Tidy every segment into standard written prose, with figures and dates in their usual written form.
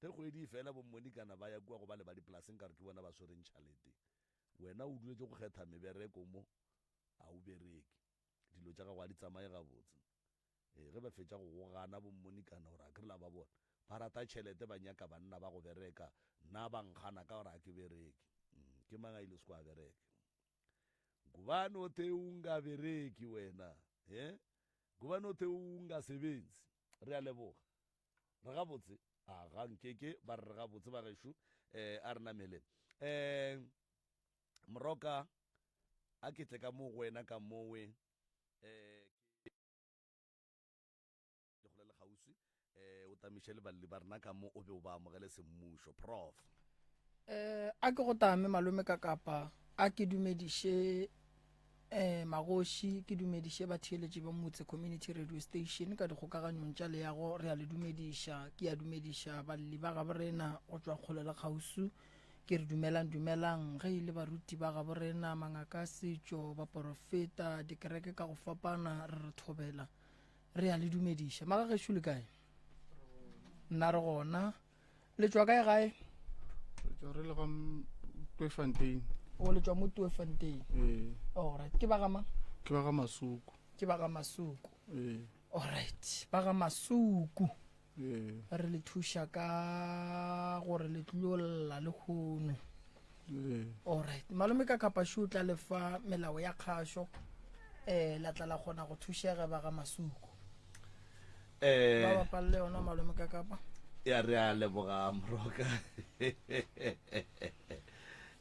ge kgwedi fela bommonikana ba ya kua go ba le ba dipolaseng ka re ke bona ba swereng tšhalete wena o duletse go kgetha mebereko mo a o bereke dilo tša gago a di tsamaye gabotse ge ba fetša go gana bommonikana gore a ke rela ba bona ba rata tšhelete ba nyaka banna ba go bereka nna ba nkgana ka gore a ke bereke ke mang a ile se ko a bereke ngubani othe ungabereki wena ngubani othe ungasebenzi re a leboga re gabotse ga nkeke ba re gabotse ba gešo a re namele moroka a ke tle ka mo go wena ka mowe ke go le gausi o tamiše le balli ba rena ka mo o be o ba amogele semmušo prof a ke go tame malome ka kapa a ke dumediše magoši ke dumediše batheeletši ba motse community radio station ka dikgokaganyong tša leago re a le dumediša ke a dumediša balli ba gabo rena go tšwa kgole le kgausu ke re dumelang ge ile baruti ba gabo rena mangaka setšo ba porofeta dikereke ka go fapana re thobela re a le dumediša maga gešo le kae nna re gona le tšwa kae gae re le ga Tweefontein o le tšwa mo Tweefontein alright ke ba ga mang ke ba ga Masuku ke ba ga Masuku alright ba ga Masuku re le thuša ka gore le tlolla le kgono alright malome ka kapašo o tla lefa melao ya kgašo la tla la kgona go thušega ba ga Masuku ba bapalle yona malome ka kapa ya re a leboga moroka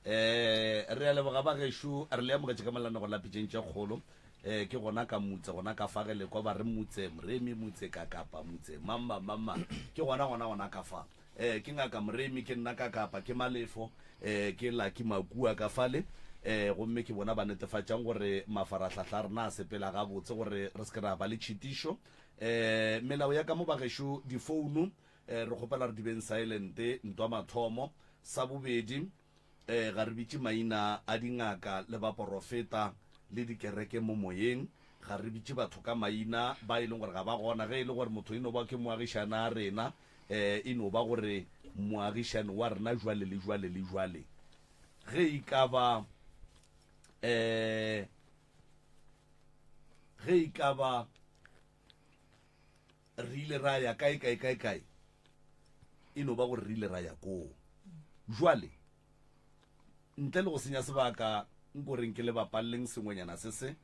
re a leboga ba gešo re le amogetse ka malano go lapitšeng tša kgolo ke gona ka motse gona ka fagele kwa ba re motse moremi motse ka kapa motse mama ke gona ka fa ke ngaka moremi ke nna ka kapa ke malefo ke la ke makua ka fale gomme ke bona ba netefatšang gore mafaratlhatlha rena a sepela gabotse gore re se ke ra ba le tšhitišo melao ya ka mo ba gešo difounu re kgopela re di beng silent ntwa mathomo sa bobedi ga re bitše maina a dingaka le ba porofeta le dikereke mo moyeng ga re bitše batho ka maina ba e leng gore ga ba gona ge e le gore motho eno ba ke moagišana a rena e no ba gore moagišane wa rena jwale le jwale le jwale ge e ka ba re ile ra ya kae e no ba gore re ile ra ya koo jwale ntle le go senya sebaka nkoreng ke le bapalleng sengwenyana se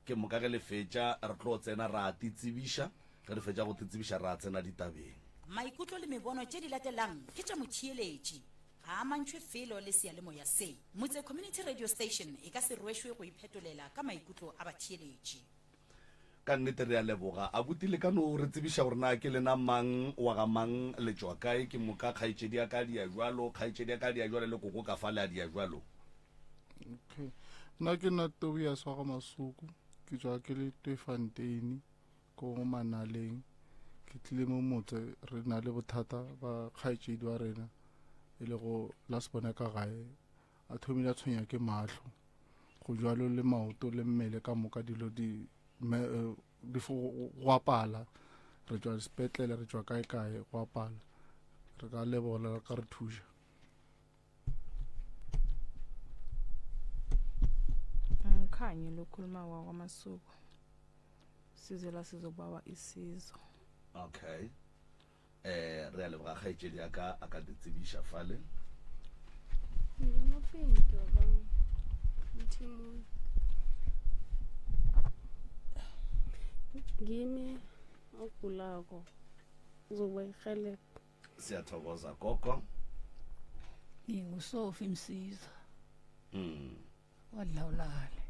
ke moka ge le fetša re tlo tsena ra titsebiša ge re fetša go titsebiša ra tsena ditabeng maikutlo le mebono tše di latelang ke tša motheeletši ga a mantšhwe felo le sealemoya se motse community radio station e ka se rwešwe go iphetolela ka maikutlo a batheeletši ka nnete re a leboga a butile ka no re tsebiša gore na ke lena mang wa ga mang le tšwa kae ke moka kgaetšedi ya ka dia jwalo kgaetšedi ya ka dia jwalo le koko ka fale a dia jwalo okay nna ke nna Tobias wa ga Masuku ke tšwa ke le Tweefontein ko Manaleng ke tlile mo motse re na le bothata ba kgaetšedi wa rena e le go la se bona ka gae a thomile a tshwenya ke mahlo go jwalo le maoto le mmele ka moka dilo di go apala re tšwa sepetlele re tšwa kae go apala re ka lebola ka re thuša Mkhanyi lokhuluma wakwaMasuku sizela sizobawa isizo okay re a leboga kgaetšedi ya ka a ka ditsebiša fale Ngimaphinto ba mthimuni. Ngimi ogulako uzoba irhelebha. siyathokoza gogo ngingusofi Msiza wadlawulale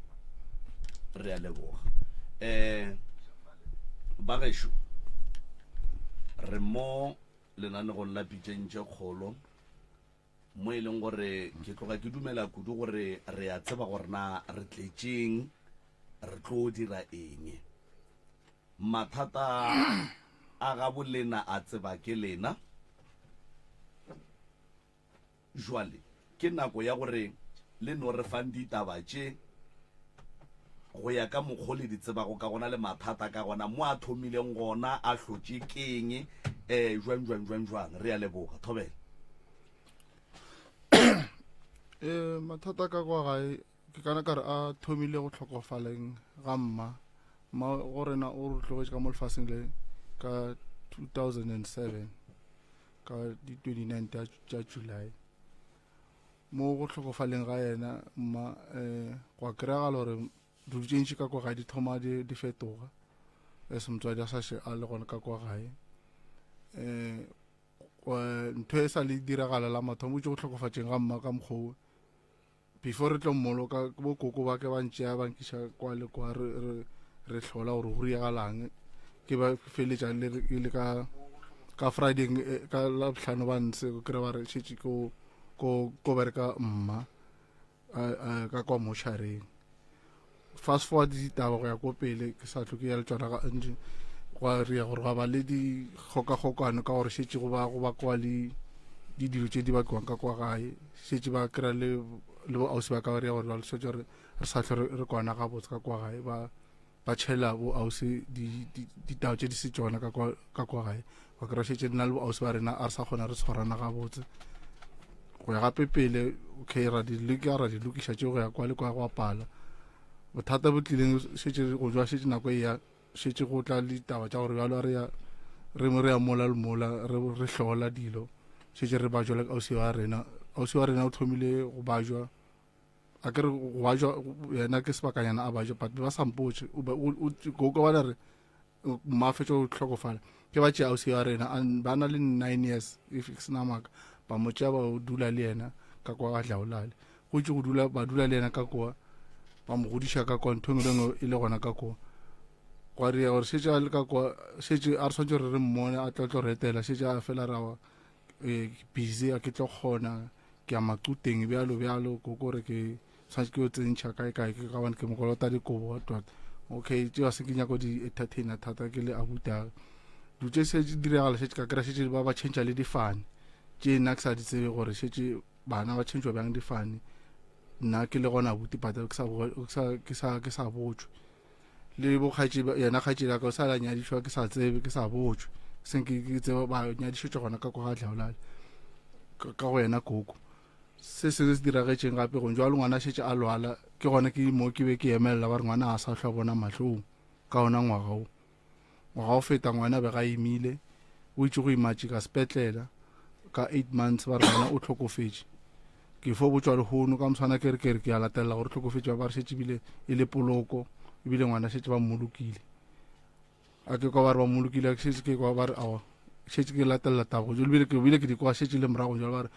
re a leboga ba gešo re mo lenanegong la pitšentše kgolo mo e leng gore ke tloga ke dumela kudu gore re a tseba gore na re tletšeng re tlo dira eng mathata a ga bolena a tseba ke lena jwale ke nako ya gore le no re fang ditaba tše go ya ka mokgwa le di tsebago ka gona le mathata ka gona mo a thomileng gona a hlotše keng jwang re a leboga thobela mathata ka kwa gae ke kana ka re a thomile go tlhokofaleng ga mma go rena o re tlogetse ka mo lefaseng le ka 2007 ka di 29 tša July mo go tlhokofaleng ga yena mma go kry-agala gore dilo tše ntši ka kwa gae di thoma di fetoga se motswadi a saše a le gona ka kwa gae ntho e sa le diragala la mathomo tše go tlhokofatšeng ga mma ka mokgwa before re tlo mmoloka bo koko ba ke ba ntšea bankiša kwa le kwa re hlola gore go riagalang ke ba feletša le ka Friday ka Labohlano ba nse go kry ba re šetše ko bereka mma ka kwa mošareng fast forward ditaba go ya ko pele ke sa tlo ke ya le tswana ga ntši go ria gore ga ba le di kgokagokano ka gore šetše go ba kwa le dilo tše di bakiwang ka kwa gae šetše ba kry le bo ausi ba ka ria gore ba šetše re sa tlho re kwana ga botse ka kwa gae ba tšhela bo ausi ditao tše di se tšona ka kwa gae ba kry šetše di na le bo ausi ba rena a re sa kgona re tshwarana ga botse go ya gape pele okay ra di lokiša tšeo go ya kwa le kwa go apala bothata bo tlileng šetše go jwa šetše nako e ya šetše go tla le taba tša gore bjalo re ya mola le mola re hlola dilo šetše re bajwa le ausi wa rena o thomile go bajwa a ke re go bajwa yena ke sebakanyana a bajwa but ba sampotše koko ba re mafetša go tlhokofala ke ba tšea ausi wa rena ba na le 9 years if ke sena maka ba mo tšea ba dula le yena ka kwa ga Dlaolale go tše ba dula le yena ka kwa ba mo godiša ka kwa ntho engwe e le gona ka kwa go ria gore šetše a le ka kwa šetše a re swantse re mmone a tlo retela šetše a fela rawa busy a ke tlo kgona ke a maquteng bjalo koko re ke swantse ke o tsentšha kae ke gabane ke mokolota dikobo tota okay tšeo a se ke nyako di-entertainer thata ke le abuta dilo tše se diragala šetše ka kry šetše ba tšhentšha le difane tše nna ke sa di tsebe gore šetše bana ba tšhentšwa bjang difane nna ke le gona abuti pata ke sa botšwe le bo yena kgaetšedi ka o sa la nyadišwa ke sa tsebe ke sa botšwe senke ke tseba ba nyadišetša gona ka kwa ga Dlaolale ka go yena koko se se diragetšeng gape go jwa le ngwana šetše a lwala ke gona ke mo ke be ke emelela ba re ngwana a sa hlwa bona mahlong ka ona ngwaga o feta ngwana be ga emile o itše go imatše ka sepetlela ka 8 months ba re ngwana o tlhokofetše ke fo botswa lehono ka moswana ke a latelela gore tlhokofetše ba re šetše bile e le poloko ebile ngwana šetše ba mmolokile a ke kwa ba re ba mmolokile šetše ke kwa ba re awa šetše ke latelela tabo bile ke di kwa šetše le morago jalo ba re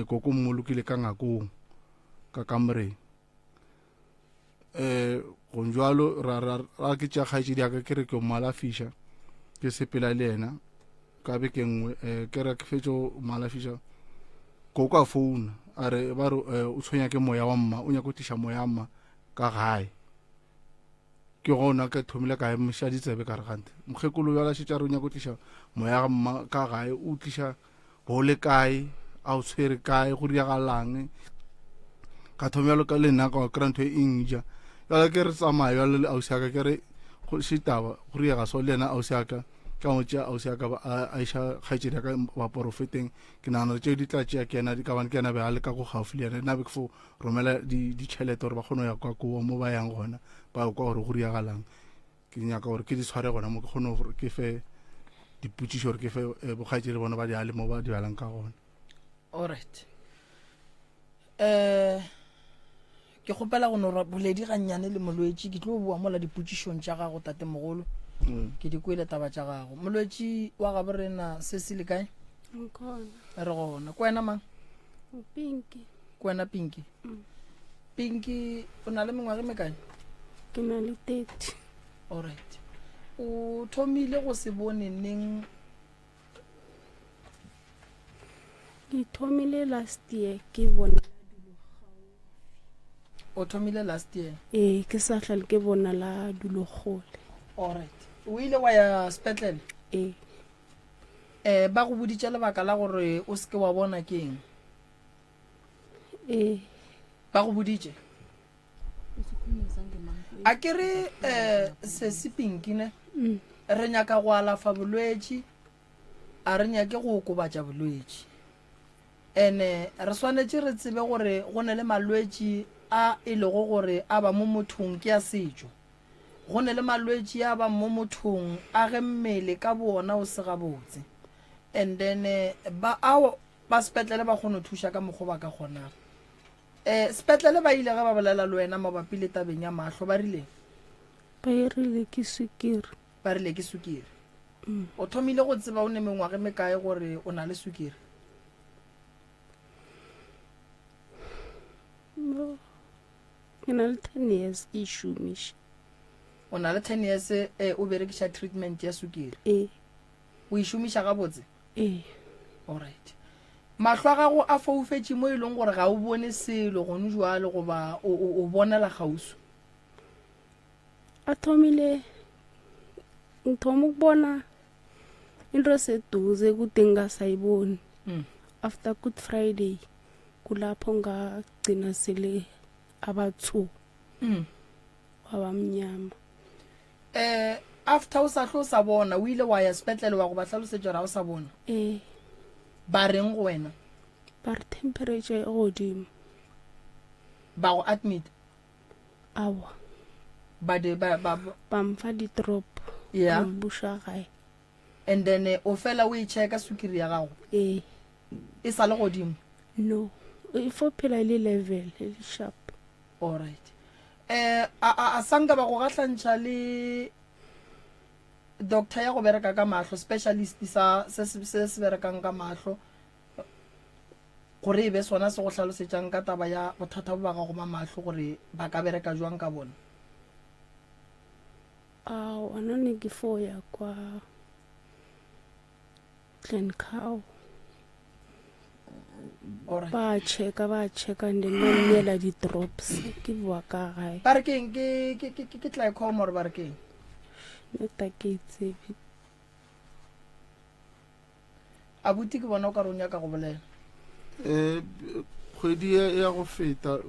koko mmolokile ka ngakong ka kamoreng go njalo ra ke tša kgaetšedi aka ke re ke mmalafiša ke sepela le yena ka beke nngwe ke re ke fetše mmalafiša koko a founa a re ba re o tshwenya ke moya wa mma o nyaka o tiša moya wa mma ka gae ke gona ke thomile ka emša ditsebe ka re gante mokgekolo bjala šetše a re o nyaka o tliša moya ga mma ka gae o tliša go le kae a o tshwere kae go riagalang ka thomi bjalo ka le nna ka kry ntho e ngja bjala ke re tsamaya bjalo le ausi aka ke re šetaba go riaga so le yena ausi aka ka mo tšea ausi aka a iša kgaetšedi ka ba porofeteng ke nagana tšeo di tla tšea ke yena di kabane ke yena be a le ka go gaufi le yena nna be ke fo romela ditšhelete gore ba kgone go ya kwa koa mo ba yang gona ba kwa gore go riagalang ke nyaka gore ke di tshware gona mo ke kgone gore ke fe dipotšišo gore ke fe bokgaetšedi bona ba di ale mo ba di balang ka gona. Alright, ke kgopela go nora boledi ga nnyane le molwetši ke tlo bua mola dipotšišong tša gago tate mogolo ke di kwele taba tša gago molwetši wa gabe rena se se le kae re gona ko wena mang Pinky ko wena Pinky Pinky o na le mengwaga e mekae ke na le 30. alright o thomile go se bone neng Ke thomile last year ke bona o thomile last year ke sa hlale ke bona la dulogole. alright o ile wa ya sepetlele ba go boditše lebaka la gore o se ke wa bona keng ba go boditše a ke re se se Pinky ne re nyaka go alafa bolwetši a re nyake go okobatša bolwetši ene re swanetse re tsebe gore go ne le malwetši a e lego gore a ba mo mothong ke a setšo go ne le malwetši a ba mo mothong a ge mmele ka bona o se gabotse and then ba sepetlele ba kgone go thuša ka mokgwa ba ka kgonang sepetlele ba ile ge ba bolela le wena mabapi le tabeng ya mahlo ba rile ba rile ke sukiri ba rile ke sukiri o thomile go tseba o ne mengwage mekae gore o na le sukiri ke na le 10 years ke šomiša o na le 10 years o berekiša treatment ya sukiri o e šomiša gabotse alright mahlo a gago a foufetše mo e leng gore ga o bone selo gone jwale goba o bonela gausu a thomile ngithoma ukubona into eseduze kude ngingasayiboni after Good Friday kulapho ngagcina sele abathu wabamnyama after o sa tlo sa bona o ile wa ya sepetlele wa go ba tlhalosetša ra o sa bona ba reng go wena ba re temperature e godimo ba go admit awa ba mfa di-drop buša gae and then o fela o e checka sukiri ya gago e sa le godimo no e fo phela le level e sharp alright a sanka ba go gatlantšha le doctor ya go bereka ka mahlo specialist se se berekang ka mahlo gore e be sona se go tlhalosetšang ka taba ya bothata bo ba gago ma mahlo gore ba ka bereka jwang ka bona ona ne ke fo ya kwa Glencoe ba checka and then ba nnela di-drops ke bua ka gae ba re keng ke glaucoma gore ba re keng neta ke itsebe abuti ke bona o ka re o nyaka go bolela kgwedi ya go feta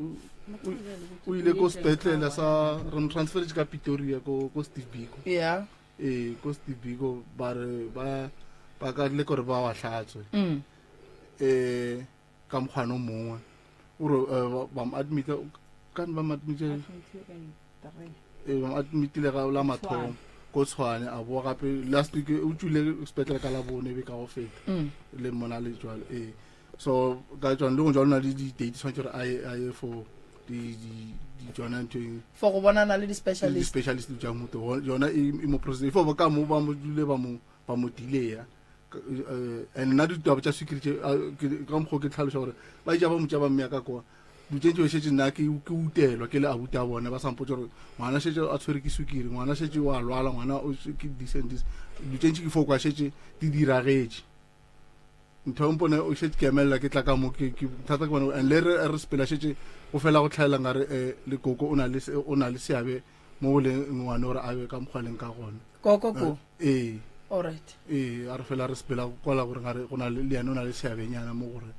o ile ko sepetlele sa re mo transferetse ka Pretoria ko Steve Biko ko Steve Biko ba re ba ka le gore ba wa hlatswe ka mokgwana o mongwe ore ba mo admita ka ba mo admitile ba mo admitile ga la mathomo ko Tshwane a boa gape last week o tsule sepetlele ka la bone be ka go feta le mona le jwale so ga tswana le go jwala le di date tshwanetse gore a ye for di jona ntweng for go bonana le di-specialist tša moto yona e mo process fo ba ka mo ba mo dule ba mo delaya and nna ditaba tša security ka mokgwa ke tlhaloša gore ba ja ba motša ba mmea ka kwa dutšentše o šetse nna ke utelwa ke le abuti a bone ba sampotse gore ngwana šetse a tshwere ke sukiri ngwana šetse wa lwala ngwana ke disendis dutšentše ke fo kwa šetse di diragetše ntho mpone o šetse ke emelela ke tla ka mo ke thata ke bona and le re sepela šetse go fela go tlhaela ngare le koko o na le seabe mo boleng ngwane gore a be ka mokgwaleng ka gona koko alright a re fela re sepela kwala gore ngare go na le yena o na le seabenyana mo gore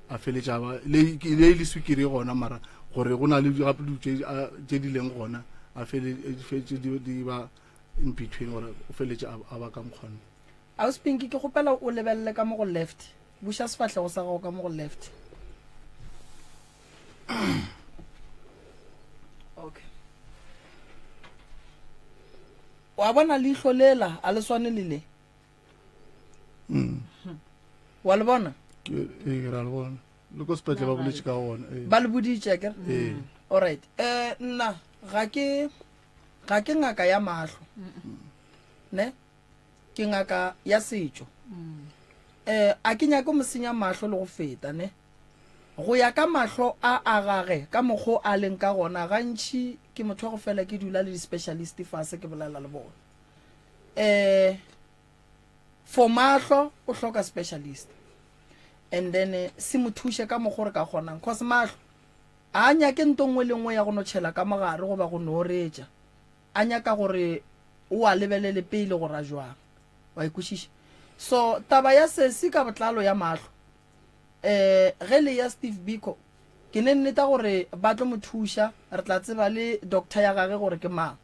a feletša ba le sukiri gona mara gore go na le gape tše di leng gona a fetse di ba in between gore o feletše a ba ka mokgwana auspinki ke gopela o lebelele ka mo go left buša sefatlhego sa gago ka mo go left okay wa bona leihlo lela a le swane le wa le bona ke ra le bona le ko sepetlele ba boletše ka gona ba le boditše kere alright nna ga ke ngaka ya mahlo ne ke ngaka ya setšo a ke nyake mo senya mahlo le go feta ne go ya ka mahlo a gage ka mokgwa a leng ka gona gantši ke motho go fela ke dula le di-specialist fase ke bolela le bona for mahlo o hloka specialist and then se mo thushe ka mokgwa re ka kgonang cause mahlo a nyake nto nngwe le nngwe ya go no tšhela ka mogare goba go no retša a nyaka gore o a lebelele pele go ra jwang wa ikwešiša so taba ya sesi ka botlalo ya mahlo ge le ya Steve Biko ke ne nneta gore ba tlo mo thuša re tla tseba le doctor ya gage gore ke mang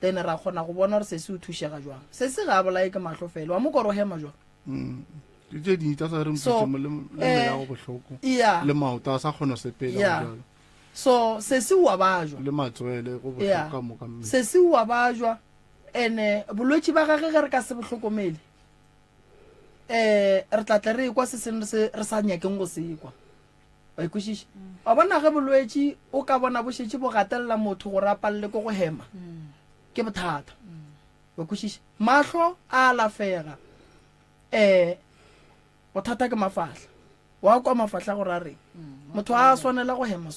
then ra kgona go bona gore sesi o thušega jwang sesi ga a bolae ke mahlo fela wa mo koro hema jwang di tse di tsa sa re So, mpitse le mmele ya go bohloko yeah le maoto a sa kgona go sepela Yeah. jalo so se se wa bajwa le matswele go Yeah. bohloko ka moka mmele se se wa bajwa ene bolwetse ba gage ge re ka se botlhokomele re tlatla re kwa se sengwe re sa nyakeng go se kwa wa ikwešiša wa bona ge bolwetse o ka bona bošetse bo gatelela motho gore a palele ko go hema ke bothata wa ikwešiša mahlo a alafega bothata ke mafahla wa kwa mafahla gore a reng motho a swanela go hema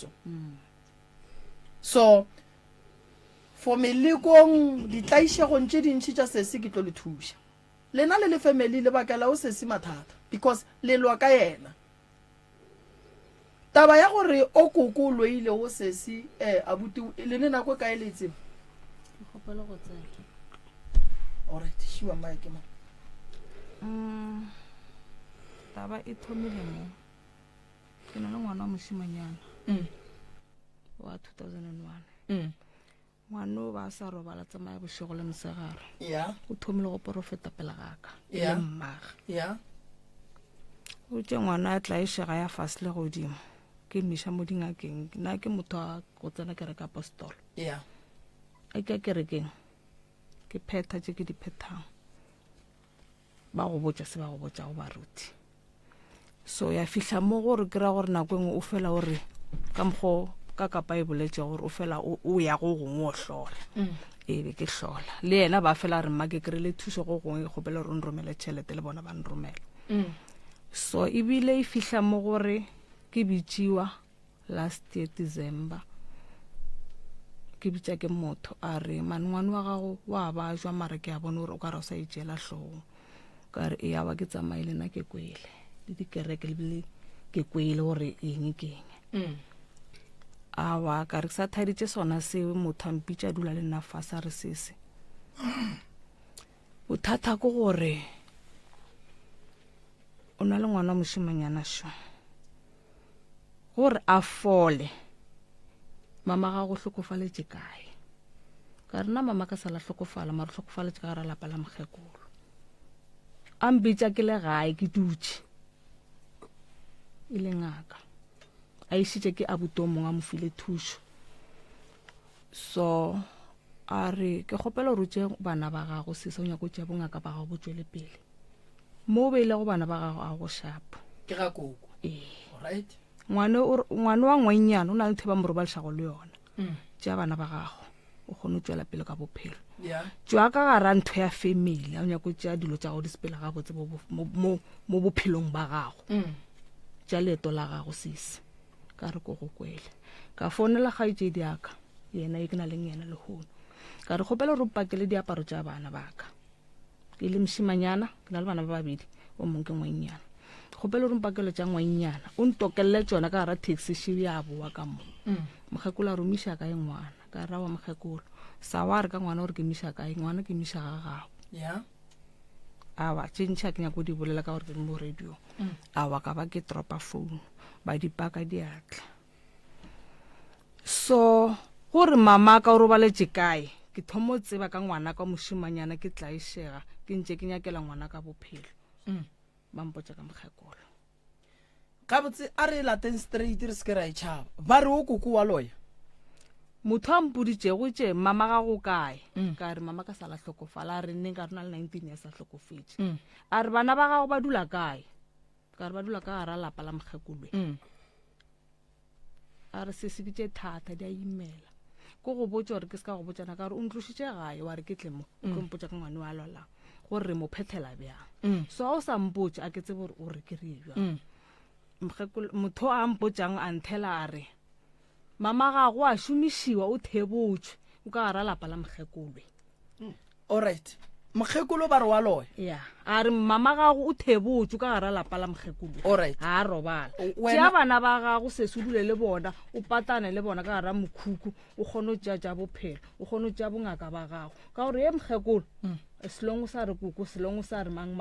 so for melekong ditlaišegong tše dintšhi tša sese ke tlo le thuša lena le le family le bakela o sese mathata because le lwa ka yena taba ya gore o koko o loile o sese abuti le ne nako kae le tseba ke kgopela go tsela alright shiwa mike ma taba e thomile mo ke na le ngwana wa moshimanyana wa 2001 ngwano ba sa robala tsamaya bošego le mosegare yeah o thomile go porofeta pele gaka le Yeah. mmaga yeah o tse ngwana a tlaišega ya fase le godimo ke miša mo dingakeng nna ke motho a go tsena kereke apostolo yeah a ke kerekeng ke phetha tse ke di phethang ba go botša se ba go botša go baruti so ya fihla mo gore ke ra gore nako engwe o fela gore ka mokgo ka kapa e boletse gore o fela o ya go gongwe o hlola ebe ke hlola le yena ba fela re mma ke kry-ile thuso go gongwe go bele gore nromele tšhelete le bona ba nromela so ebile e fihla mo gore ke bitšiwa last year December ke bitša ke motho a re manngwane wa gago wa ba jwa mare ke a bone gore o ka re o sa ijela hloogo ka re e ya ba ke tsamaile nna ke kwele le dikereke lebile ke kwele gore eng ke eng awa ka re sa thaditše sona seo motho a mpitša dula le nna fasa re sese bothata ko gore o na le ngwana moshimanyana sho gore a fole mama ga go hlokofaletše kae ka rena mama ka sala hlokofala mara hlokofaletše ka gara lapa la mokgekolo a mbitša ke le gae ke dutše e le ngaka a išitše ke abuto mongwe a mo file thušo so a re ke kgopela gore o tše bana ba gago sesa o nyako tšea bongaka ba gago bo tšwele pele mo o beile go bana ba gago a go shapo ke ga koko alright ngwane wa ngwanyana o na le theba morobalesago le yona tšea bana ba gago o kgone o tšwela pele ka bophelo yeah tšwa ka gara ntho ya family a o nyako tšea dilo tša go di sepela ga botse mo bophelong ba gago tša leeto la gago sese ka re ko go kwele ka founela kgaetšedi yaka yena e ke na leng yena lehono ka re kgopela gore o pakele diaparo tša bana baka ke le moshimanyana ke na le bana ba babedi o mongwe ke ngwanyana kgopela gore mpakelo tša ngwanyana o ntokelele tšona ka gara taxi shibi ya boa ka mo mokgekolo a re omiša kae ngwana ka ra wa mokgekolo sa wa re ka ngwana gore ke miša kae ngwana ke miša ga gago yeah awa tše ntšha ke nyako di bolela ka gore ke mo radio awa ka ba ke tropa phone ba dipaka diatla so gore mama ka o robaletše kae ke thomo tseba ka ngwana ka moshimanyana ke tlaišega ke ntše ke nyakela ngwana ka bophelo ba mpotša ka mokgekolo gabotse a re lateng straight re se ke ra e tšhaba ba re o koko wa loya motho a mpoditšego tše mama ga go kae ka re mama ka sala hlokofala a re nneng ka rena le 19 years a hlokofetše a re bana ba gago ba dula kae ka re ba dula ka gara lapa la mokgekolwe a re sese ke tše thata di a imela ko go botša gore ke se ka go botšana ka gore o ntlošitše gae wa re ke tle mo o ke mpotša ka ngwane wa lwalang gore re mo phethela bjang so ga o sa mpotša a ke tsebe gore o re ke re bjang motho a mpotšang a nthela a re mama gago a šomišiwa o thebotšwe o ka gara lapa la mokgekolwe alright mokgekolo ba re wa loya ya a re mama gago o thebotšwe o ka gara lapa la mokgekolwe alright ga a robala Wena- tšea bana ba gago sese o dule le bona o patane le bona ka gara mokhuku o kgone o tšea tša bophelo o kgone o tšea bongaka ba gago ka gore ye mokgekolo selong o sa re koko selong o sa re mang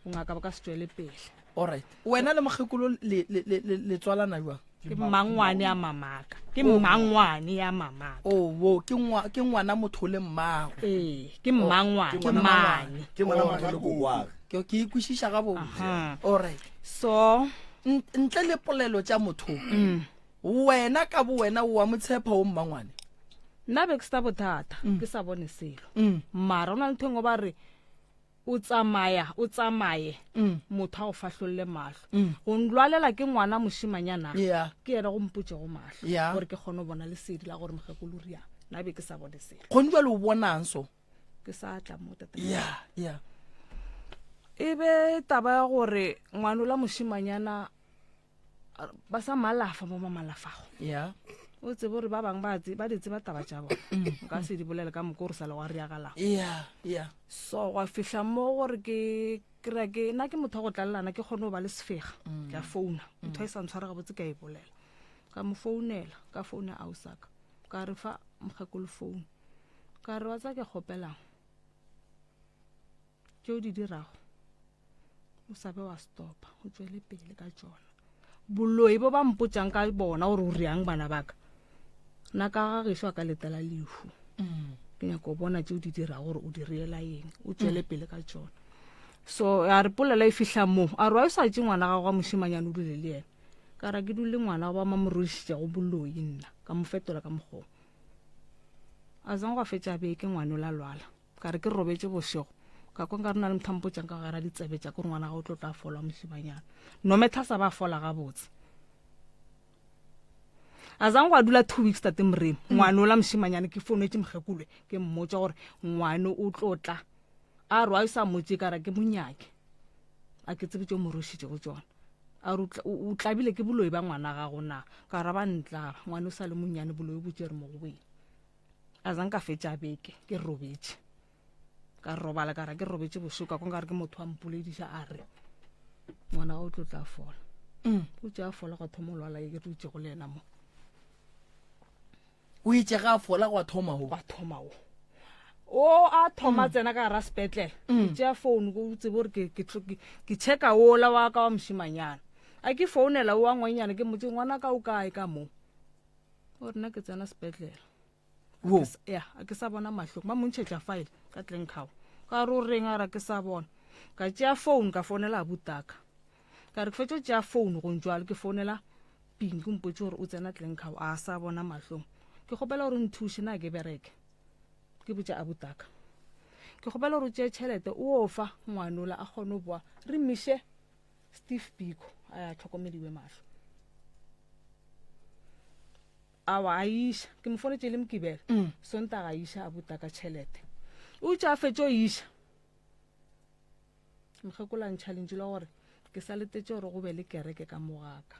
bongaka ba ka se tšwele pele alright wena le mokgekolo le tswalana jwang ke mmangwane ya mamaka ke mmangwane ya mamaka o wo ke ngwana motho le mmago ee ke mmangwane ke mane ke ngwana motho le kokwaga ke ikwešiša ga botse Aha. alright so ntle le polelo tša motho wena ka bo wena wa motshepa o mmangwane nna be ke sa bothata ke sa bone selo mara o na le thwengo ba re o tsamaye motho a go fahlolole mahlo go ndlwalela ke ngwana mošimanyana Yeah. ke ena go mpotse go mahlo Yeah. gore ke kgone go bona lesedi la gore mokgekolo o riang nna be ke sa bone selo kgone jwa le o bonang so ke sa tla mo tata ya e be taba ya gore ngwana la mošimanyana ba sa malafa mo mamalafago ya o tsebe gore ba bangwe ba di tseba taba tša bona nka se di bolele ka moko gore sa le wa riagalang ya so gwa fihla mo gore ke kry-a ke nna ke motho wa go tlalelana ke kgone go ba le sefega ke a founa ntho e sa ntshware gabotse ka e bolela ka mo founela ka founa ausaka ka re fa mokgekolo founu ka re wa tsa ke kgopelang tšeo di dirago o sa be wa stopa o tswele pele ka tsona boloi bo ba mpotšang ka bona gore o riang bana baka nna ka gageso a ka letela lehu ke nyako o bona tšeo di dira gore o di riela eng o tswele pele ka tsona so a re polela e fihla mo a re wa e sa tše ngwana gago wa mošimanyane o dule le ena ka ra ke dule ngwana ba mamorodišitša go boloi nna ka mo fetola ka mokgogo a zang go fetša beke ngwane o la lwala ka re ke robetse bošego ka kwa nka re na le mothampotšang ka gara ditsebe tša kore ngwana ga o tlo tla fola mošimanyana nometha sa ba fola gabotse a zang go a dula 2 weeks tate moremo ngwane o la mošimanyane ke founetse mokgekolwe ke mmotsa gore ngwane o tlo tla a re wa e sa motse ka ra ke monyake a ke tsebe tšeo morošitše go tsona a re o tlabile ke boloi ba ngwana gago na ka ra ba ntlaba ngwane o sa le monyane boloi bo tšere mo go beng a zang ka fetša beke ke robetse ka robala ka ra ke robetse bošoka ko nkare ke motho wa mpolediša a re ngwana o tlo tla fola o tšea fola go thoma lwala e ke re utše go le ena mo o itse ga a fola go a thoma go wa thoma o a thoma tsena ka gara sepetlele ke tšea founu ko tsebe gore ke checka ola wa ka wa mošimanyana a ke founela o wa ngwenyana ke motse ngwana ka o kae ka mo o rena ke tsena sepetlele ya a ke sa bona mahloko ba montšhetša file ka tlenkgao ka re o reng a ra ke sa bona ka tšea founu ka founela abutaka ka re ke fetša tšea founu go ntšwale ke founela ping ke mpotse gore o tsena tlenkgao a sa bona mahlong ke kgopela gore nthuše na ke bereke ke botša abutaka ke kgopela gore o tšee tšhelete o fa ngwanola a kgone boa re mmiše Steve Biko a ya tlhokomediwe mahlo awa a iša ke mo fonetse le mokibela sontaga a iša abutaka tšhelete o tša fetša o iša mokgekola ntšhalentše la gore ke sa letetše gore go be le kereke ka mogaka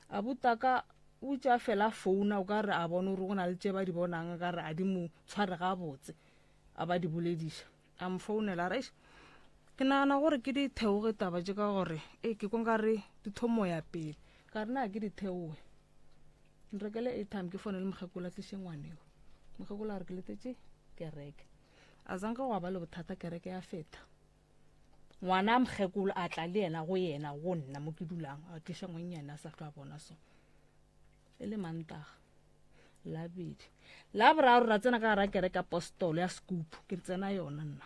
abutaka o tša fela founa o ka re a bone gore go na le tše ba di bonang ka re a di mo tshware ga botse a ba di bolediša a mo founela reiš ke nagana gore ke di theoge taba tše ka gore ke konkare di thomo ya pele ka re na ke di theoge nrekele airtime ke fone le mokgekola tliše ngwaneo mokgekola a re ke letetše kereke a zanka go ba le bothata kereke ya feta ngwana a mokgekola a tla le yena go nna mo ke dulang a tliša ngwenyane a sa tlo a bona so e le mantaga labedi la boraro ra tsena ka gara kereke apostolo ya Scoop ke tsena yona nna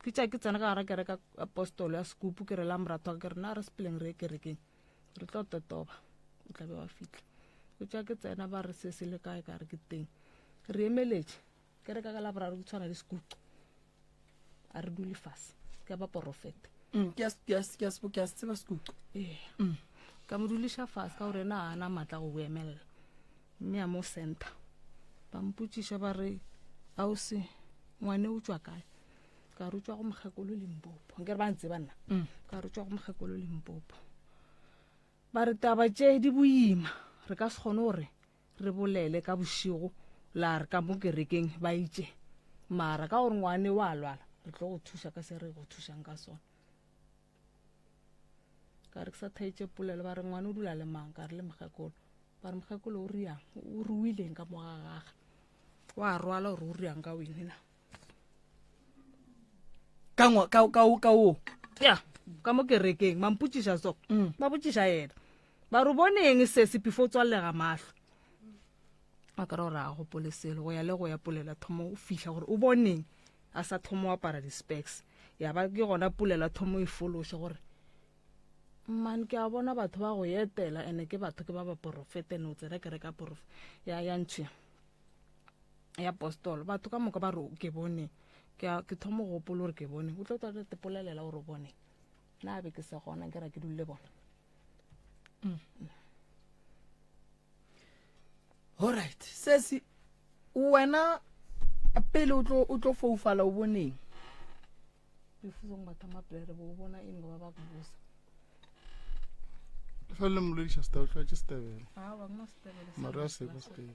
ke tsena ka gara kereke apostolo ya Scoop ke re la morato ke re na re sepeleng re kerekeng re tlo totoba o tla be wa fitla o tša ke tsena ba re se le kae ka re ke teng re emeletše kereke ka la boraro ke tshwana le Scoop a re dule fase ke ba profeta ke a tseba Scoop ka mo duliša fase ka gore na ana matla go boemelela mme a mo center ba mpotšiša ba re ausi ngwane o tswa kae ka re tswa go mokgekolo Limpopo nkere ba ntse ba nna ka re tswa go mokgekolo Limpopo ba re taba tše di boima re ka se kgone gore re bolele ka bošigo la re ka mo kerekeng ba itše mara ka gore ngwane wa lwala re tlo go thuša ka se re go thušang ka sona ka re ke sa thaetše polelo ba re ngwane o dula le mang ka re le mokgekolo ba re mokgekolo o riang o ruileng ka mogagaga wa rwala gore o riang ka wenena ka o ya ka mo kerekeng mampotšiša so ba botšiša yena ba re boneng se before tswalega mahlo a ka re gore a gopole selo go ya le go ya polela thomo o fihla gore o boneng a sa thomo wa apara di-specs ya ba ke gona pulela thomo e fološe gore man ke a bona batho ba go etela ene ke batho ke ba ba porofete no tsena ke reka ya ntšhwe ya apostolo batho ka moka ba re ke bone ke thomo go gopola gore ke bone o tlo tla tepolelela gore o bone na be ke se gona ke ra ke dule bona. Alright, sesi wena pele o tlo foufala o boneng befusong batho maplere bo bona eng ba ba busa fela molodisha sta o tla tse stebele ba ngma stebele mara se go stay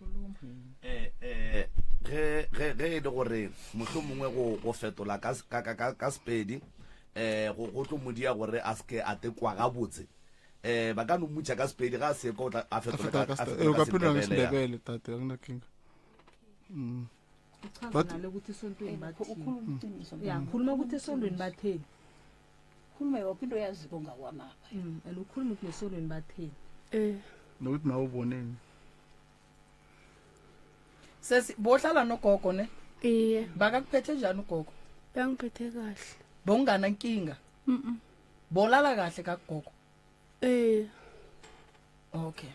ge e le gore motlho mongwe go fetola ka Sepedi go tlo modia gore a ske a tekwa ga botse ba ka no mutša ka Sepedi ga se ko a fetola ka Ndebele tate a ngina kinga but le ukuthi esontweni ya khuluma ukuthi esontweni batheni khuluma yophinde yazi kongawanaba elukhuluma ukuthi esontweni batheni nokuthi nawo uboneni sesi bohlala nogogo ne iye bakakuphethe njani ugogo bangiphethe kahle bongana nkinga bolala kahle kagogo okay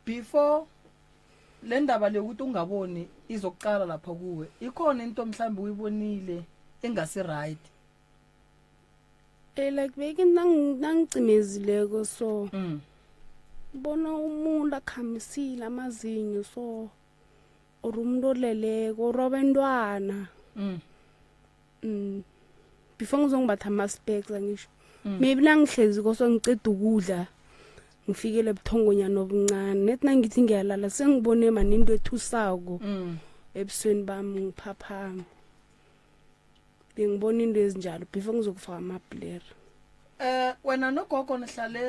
before le ndaba leyokuthi ungaboni izokuqala lapha kuwe ikhona into mhlambe uyibonile engasi right like beke nangicimezileko so bona umuntu akhamisile amazinyo so or umuntu oleleko or abantwana before ngizongibatha ama-specs angisho maybe nangihlezi koso ngiceda ukudla ngifikele ebuthongonyana obuncane nethi nangithi ngiyalala sengibone mani into ethusako ebusweni bami ngiphaphama bengibona into ezinjalo before ngizokufaka amablare wena nogogo nihlale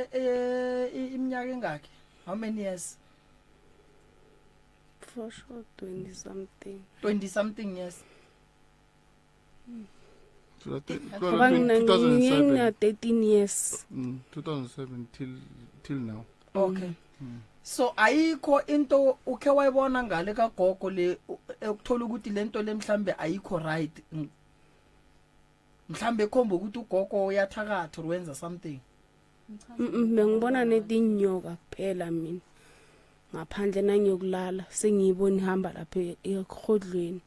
iminyaka engakhi how many years for sure 20 something years ngoba ngina 13 years 2007 till now okay so ayikho into ukhe wayibona ngale kagogo le ukuthola ukuthi lento le mhlambe ayikho right mhlambe khomba ukuthi ugogo uyathakatha wenza something bengibona netinyoka kuphela mina ngaphandle nangiyokulala sengiyibona ihamba lapha ekhodlweni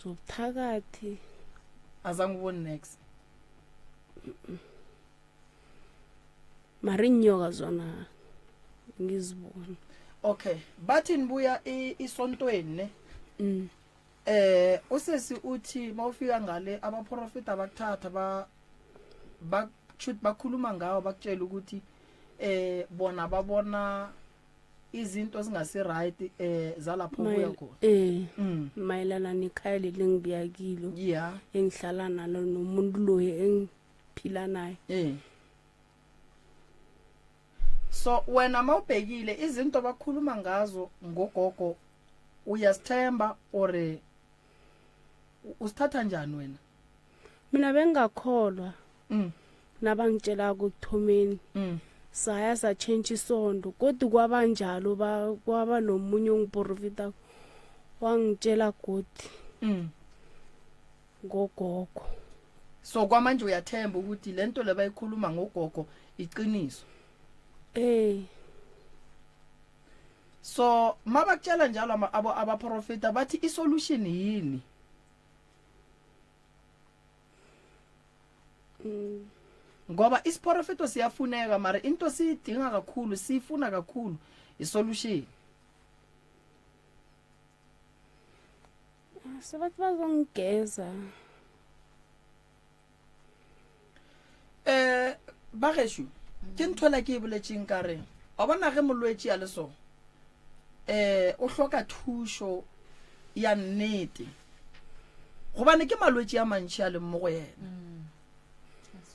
so phakathi azange ubone next marinyoka zona ngizibona okay bathi nibuya isontweni ne usesi uthi mawufika ngale abaprofita bakuthatha bakhuluma ngawo bakutshela ukuthi bona babona izinto zingasi right zalapho kuya khona mayelana nekhaya lengibuya kilo yeah engihlala nalo nomuntu lo engiphila naye so wena mawubhekile izinto bakhuluma ngazo ngogogo uyasithemba or usithatha njani wena mina bengakholwa nabangitshela ukuthomeni saya sa change isondo kodwa kwabanjalo kwaba nomunye ungiprofita wangitshela godi ngogogo so kwamanje uyathemba ukuthi lento lebayikhuluma ngogogo iqiniso so mabakutshela njalo abaprofita bathi isolution yini ngoba isiprofito siyafuneka mara into siyidinga kakhulu sifuna kakhulu isolution sebathi bazongigeza bageshu ke nthola ke boletseng ka re a bona ge molwetsi ya le so o hloka thusho ya nnete gobane ke malwetsi a mantši a le mmogo yena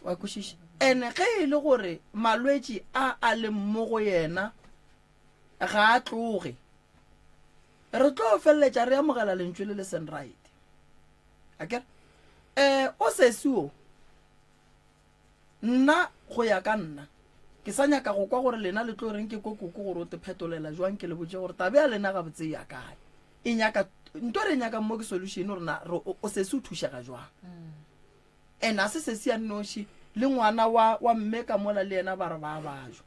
wa kwešiša ene ge e le gore malwetsi a le mmogo yena ga a tloge re tlo feleletša re amogela lentswe le le seng right akere o sesiwo nna go ya ka nna ke sa nyaka go kwa gore lena le tlo reng ke kokoko gore o te phetolela jwang ke le botse gore tabe ya lena ga botse ya kae e nyaka nto re nyaka mo ke solution rona o se se o thušega jwang and a se se se ya nnoši le ngwana wa mme ka mola le yena ba re ba bajwa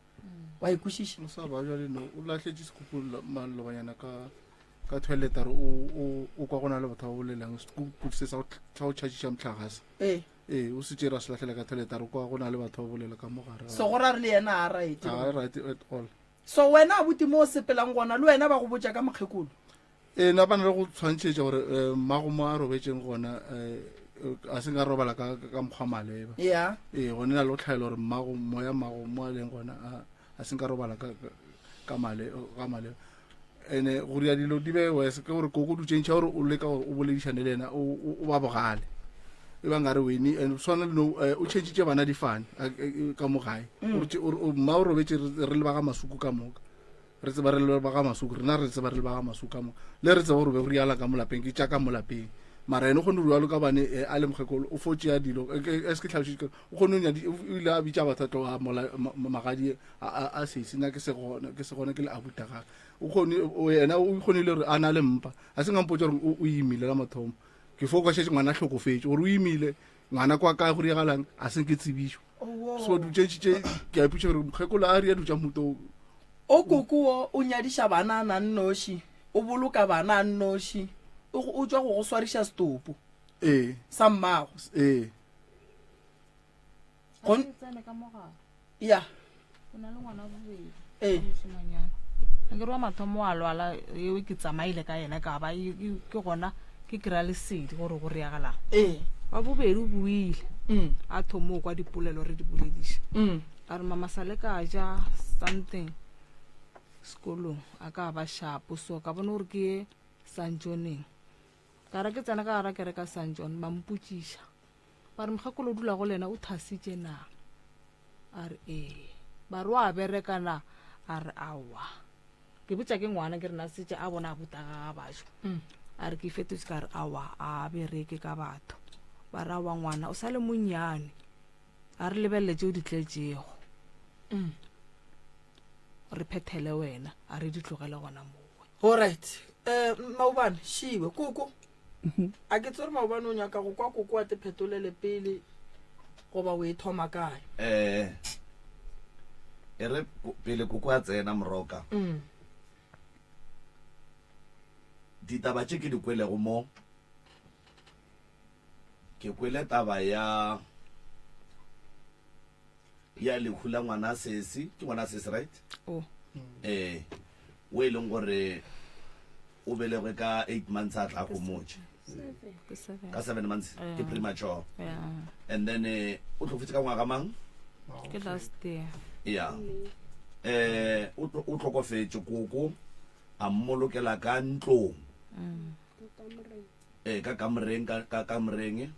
wa ikwešiša o sa ba jale no o latlhetse sekupu malobanyana ka toilet a re o kwa go na le batho ba bolelang sekupu se sa go tšhatšiša motlhagase ee o se tšera se latlhela ka toilet a re kwa go na le batho ba bolela ka mogare so go ra re le yena a right right at all so wena a boti mo o sepelang gona le wena ba go botša ka mokgekolo na ba na le go tshwantšhetša gore mmago mo a robetseng gona a se nka robala ka mokgwa maleba ya gone na le go tlhaela gore moya mmago mo a leng gona a se nka robala ka maleba ene go ria dilo di be wese ke gore koko dutšentšha gore o leka gore o boledišane le ena o ba bogale e bang gare wene and swana no o tšhentšitše bana difane ka mo gae mma o robetse re le ba ga masuku ka moka re tseba re le ba ga masuku rena re tseba re le ba ga masuku ka moka le re tseba gore be go riala ka molapeng ke tša ka molapeng mara ene o kgone rialo ka bane a le mokgekolo o fotšea dilo e se ke tlhalošitše o kgone o ile a bitša bathatlo a magadi a sesi nna ke se gone ke le abuta gae ena o kgonile gore a na le mpa a se ngampotsa gore o imile la mathomo ke fo kwa šetse ngwana tlhokofetse gore o imile ngwana kwa ka go riagalang a se ke tsebišo so dutšentšitše ke a iputša gore mokgekolo a ria dutša moto o kokowo o nyadiša bana a na nnoši o boloka bana a nnoši o tswa go swariša stopo sa mmago ya ke re wa mathomo a lwala eo ke tsamaile ka yena ka ba ke gona ke kry-a lesedi gore go reagalang wa bobedi o buile a thomo kwa dipolelo re di bolediša a re mamasale ka ja something sekolong a ka ba shapo so ka bone gore ke ye San Johneng ka ra ke tsena ka ra ke reka San John ba mpotšiša ba re mokgekolo o dula go lena o thasitše na a re ba re wa berekana a re awa ke botša ke ngwana ke re na setse a bona a buta ga bašo a re ke fetotse ka re awa a bereke ka batho ba ra wa ngwana o sa le monnyane a re lebelele tšeo di tletšego re phethele wena a re di tlogele gona mowe alright maobane šiwe koko a ke tsere maobane o nyaka go kwa koko a te phetolele pele goba o e thoma kae e re pele koko a tsena moroka ditaba tše ke di kwelego mo ke kwele taba ya lekhula ngwana sesi ke ngwana sesi right o e leng gore o belegwe ka 8 months a tla go motse ka 7 months ke premature and then o tlhofetse ka ngwaga mang ke last year ya o tlhokofetse koko a mmolokela ka ntlong ka kamoreng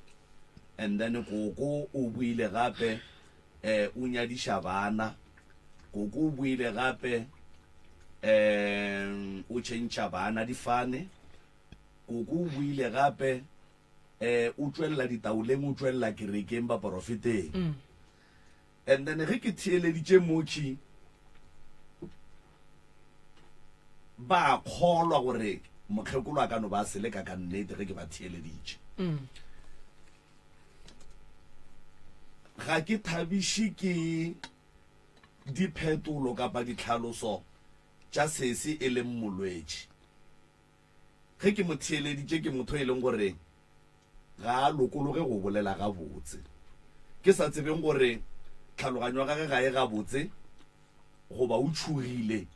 and then koko o buile gape o nyadiša bana koko o buile gape o tšhentšha bana difane koko o buile gape o tšwelela ditaoleng o tšwelela kerekeng ba porofeteng and then ge ke theeleditše motšhi ba kgolwa gore mokgekolo a ka no ba seleka ka nnete ge ke ba theeleditše ga ke thabiše ke diphetolo kapa ditlhaloso tša sesi e leng molwetši ge ke mo theeleditše ke motho e leng gore ga a lokologe go bolela gabotse ke sa tsebeng gore tlhaloganyo ga ge ga e gabotse goba o tšhogile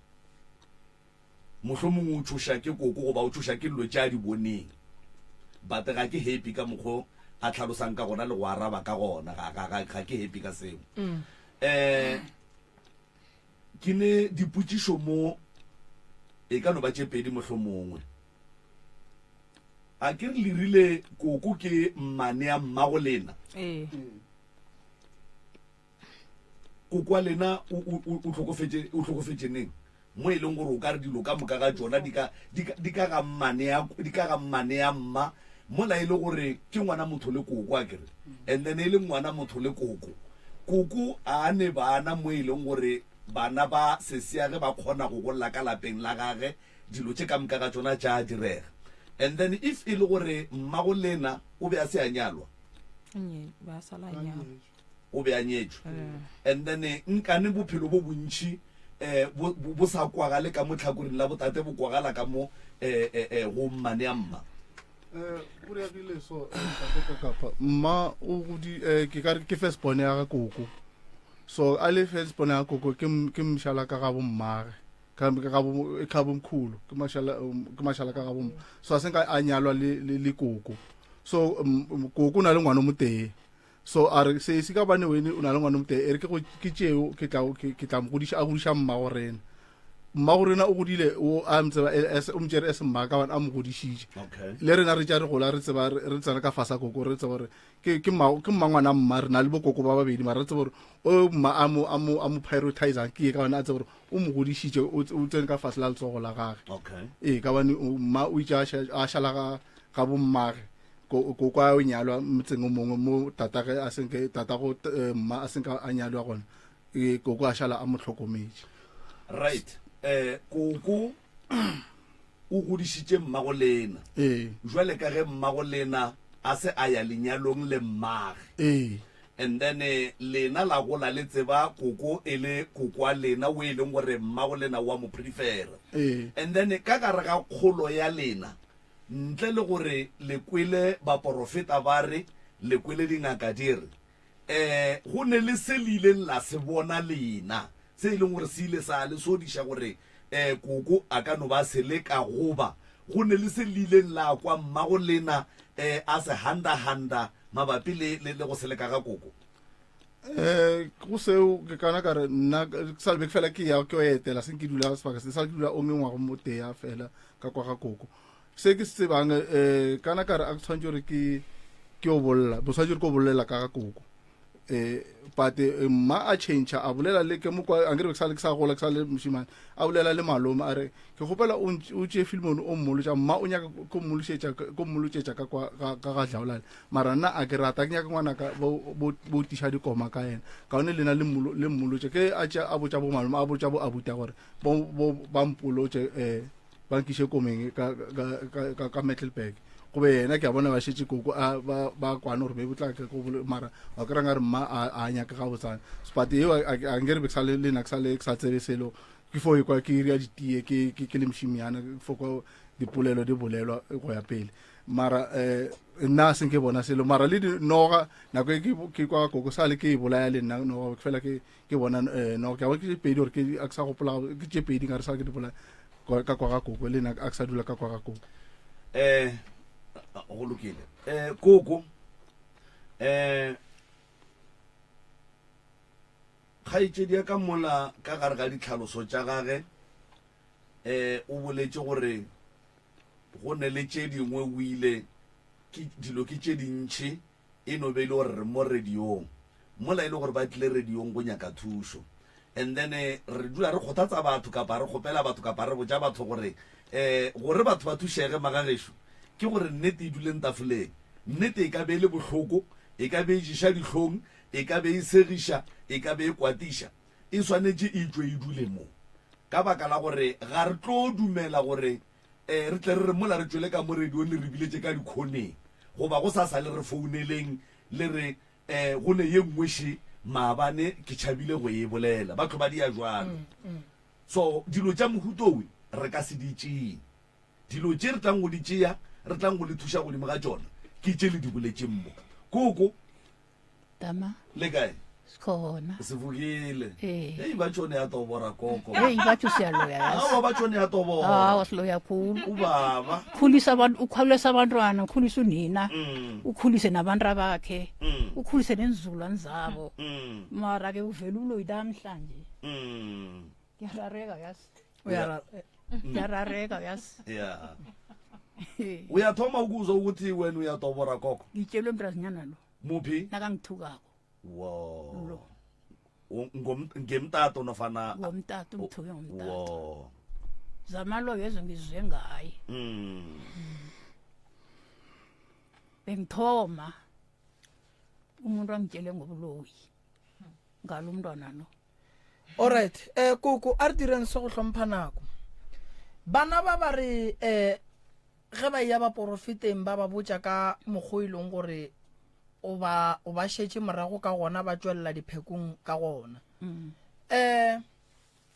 mohlomongwe o tšhoša ke koko goba o tšhoša ke dilo tša di boneng but ga ke happy ka mokgwa a tlhalosang ka gona le go araba ka gona ga ke happy ka seo ke ne dipotšišo mo e ka no ba tše pedi mohlomongwe a ke re le rile koko ke mmane ya mmago lena koko wa lena o tlhokofetse neng mo e leng gore o ka re dilo ka moka ga tsona di ka ga mmane ya mma mola e le gore ke ngwana motho le koko a kere and then e le ngwana motho le koko a ne bana mo e leng gore bana ba seseage ba kgona go golla ka lapeng la gage dilo tše ka moka ga tsona tša direga and then if e le gore mmago lena o be a se a nyalwa ba sala nyalo o be a nyetswe and then nkane bophelo bo bontšhi bo sa kwagale ka mo tlhakoring la botate bo kwagala ka mo go mmane a mma o reagile so kapa mma o godi ke first born ya ga koko so a le first born ya koko ke mshala ka ga bo mmage ka bo mkhulu ke mashala ka ga bo so a senka a nyalwa le koko so koko na le ngwana mo tee so a re se ka bane wene o na le ngwana mo tee ere ke tšeo ke tla mo godisha a godisha mmago rena mmago rena o godile o a mtseba o mtšere ese mma ka bane a mo godišitše le rena re tša re gola re tseba re tsena ka fasa koko re tseba gore ke mmangwana mma re na le bokoko ba babedi mara re tseba gore o mma a mo prioritizang ke ye ka bane a tseba gore o mo godišitše o tsene ka fase la letsogo la gage ee ka bane mma o itše a šala ga bo mmage koko a o nyalwa motseng o mongwe mo tatage a senke tatago mma a senka a nyalwa gona koko a šala a mo tlhokometse right koko o godišitše mmago lena jwale ka ge mmago lena a se a ya lenyalong le mmage and then lena la gola le tseba koko e le koko a lena o e leng gore mmago lena wa mo prefera and then ka gare ga kgolo ya lena ntle le gore lekwele baporofeta ba re lekwele dingaka di re go ne le se le ileng la se bona lena se e leng gore se ile sa le sodiša gore koko a ka no ba se le ka goba go ne le se le ileng la kwa mmago lena a se handa mabapi le go se le ka ga koko go seo ke kana ka re nna salbe fela ke ya ke o etela se ke dula sebaka se sa ke dula o mengwa go mo tea fela ka kwa ga koko se ke se bang kana ka re a tshwantse gore ke o bolla bo sa jure go bollela ka ga koko but mma a change a bolela le ke mo kwa angere ke sa go le moshimane a bolela le malome a re ke gopela o tše filmon o mmolo tša mma o nyaka ko mmolotšetša ka ga dlaolale mara nna a ke rata ke nyaka ngwana ka bo tiša dikoma ka yena ka one lena le mmolotše ke a botša bo malome a botša bo abuta gore ba mpolotše ba nkiše komeng ka Mettleburg gobe yena ke a bona ba šetše koko ba kwane gore be botla ke mara wa kry nga re mma a nyaka ga botsana but eo a nkere be ke sa le lena ke sa tsebe selo ke fo ekwa ke ria ditie ke le mošimiana foko dipolelo di bolelwa go ya pele mara nna se nke bona selo mara le dinoga nako ke kwa koko sa le ke e bolaya le nna noga fela ke bona noga ke a ke pedi gore ke a sa gopola ke tše pedi nga re sa ke di bolaya ka kwa ga koko le nna a ke sa dula ka kwa ga koko go lokile koko kgaitšedi ya ka mola ka gare ga ditlhaloso tša gage o boletše gore go ne le tše dingwe o ile dilo ke tše dintšhi e no be ile gore re mo radiong mola e le gore ba tlile radiong go nyaka thušo and then re dula re kgothatsa batho kapa re kgopela batho kapa re botša batho gore batho ba thušege magagešo ke gore nnete e duleng tafoleng nnete e ka be le bohloko e ka be e jiša dihlong e ka be e segiša e ka be e kwatiša e swanetše e tšwe e dule mo ka baka la gore ga re tlo dumela gore re tle re mola re tšwele ka mo radiong le re biletše ka dikhoneng goba go sa le re founeleng le re go ne ye nngweše maabane ke tšhabile go e bolela batho ba dia jwalo so dilo tša mohutowe re ka se di tšee dilo tše re tlang go di tšea re tlang go le thuša godimo ga tšona ke tše le di boletše mmo koko tama le kae sikhona se fukile ei ba tšone ya tobora koko hey bathi siyaloya awa ba tšone ya tobora hawa siloya khulu ubaba ukhulisa abantwana ukhulisa unina ukhulise nabantu bakhe ukhulise nenzulwane zabo mara ke uvela uloyida namhlanje ngiyarareka yazi ngiyarareka yazi ya uyathoma ukuzwa ukuthi wena uyatobora koko ngitshelwe mntazinyana lo muphi nakangithukako wo ngemtato nofana ngomtata umthuke ngomtata wo zamalo yezo ngizwe ngaye bengithoma umuntu angitshele ngobuloyi ngalo umntwana lo alright koko a re direng se go hlompha nako bana ba ba re ge ba ya ba porofeteng ba botša ka mokgwa e leng gore o ba šetše morago ka gona ba tswelela diphekong ka gona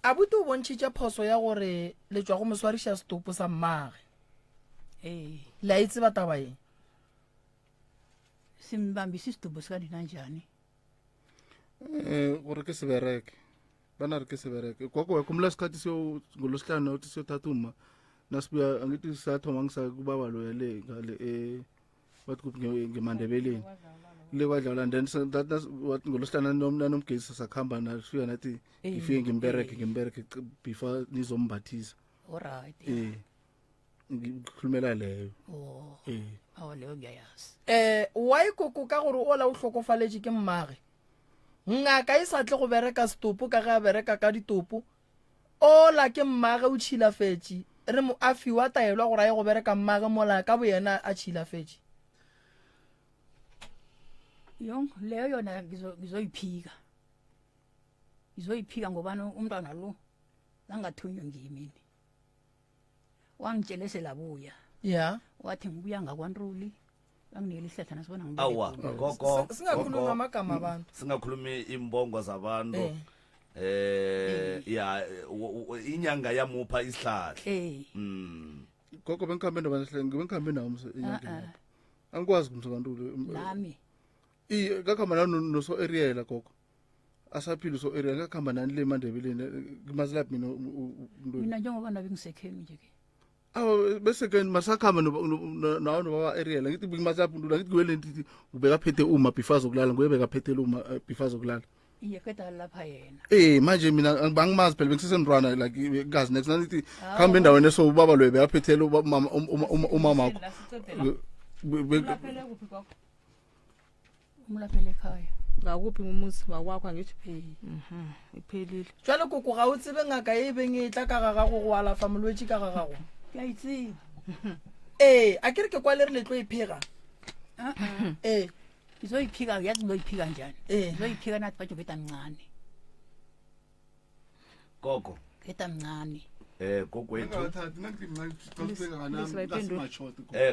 a bute o bontšhitše phoso ya gore le tswa go moswariša setopo sa mmage le a itse ba taba eng simbambisa isitubo sikadina njani gore ke sebereke bana re ke sebereke kwakho kumla sikhathi ngolosihlanu uthi siyothatha uma nasibuya angithi sathoma ngisakubaba lo yale ngale bathi ngemandebeleni le kwadlala then ngolosihlanu nomgesi sakhamba nafika nathi ngifike ngimbereke before nizombathisa alright ngikhulumela leyo awa leyo ngiyayazi wa ikoko ka gore o la o hlokofaletše ke mmage ngaka e sa tle go bereka setopo ka ge a bereka ka ditopo ola ke mmage o tšhilafetše re mo a fiwa taelwa gore a ye go bereka mmage mola ka bo yena a tšhilafetše yong leyo yona ngizoyiphika ngobani umntwana lo langathunywe ngiyimini wangitshele selabuya ya wathi ngibuya ngakwanruli banginikela ihlathana sibona awa gogo singakhulumi amagama abantu singakhulumi imbongo zabantu ya inyanga yamupha isihlahla gogo bengikhambe nawo enyangeni angikwazi kumsokantule nami kakhamba noso Ariel gogo asaphila so Ariel kakhamba nani le mandebeleni ngimazilaphi mina njengoba nabe ngisekheni nje ke awu bese ke masakhamba nawo baba Ariel ngithi ngimazilaphi ngithi kuwele ngithi ubeka phethe uma before zokulala nguyebeka phethela uma before zokulala iye keda lapha yena manje mina angimazi phela bengisesemntwana like ngazi next ngithi khamba endaweni eso ubaba lo ebeka phethela umama wakho umlaphele ekhaya ngakuphi ngumuzi wakwakho ngithi iphelile jwale koko ga o tsebe ngaka e beng e tla ka ga gago go alafa molwetši ka ga gago ke a itseba a ke re ke kwa le re le tlo iphega ngizoyiphika yazi ngizoyiphika njani ngizoyiphika nathi batsho ngeta mncane gogo ngeta mncane gogwethu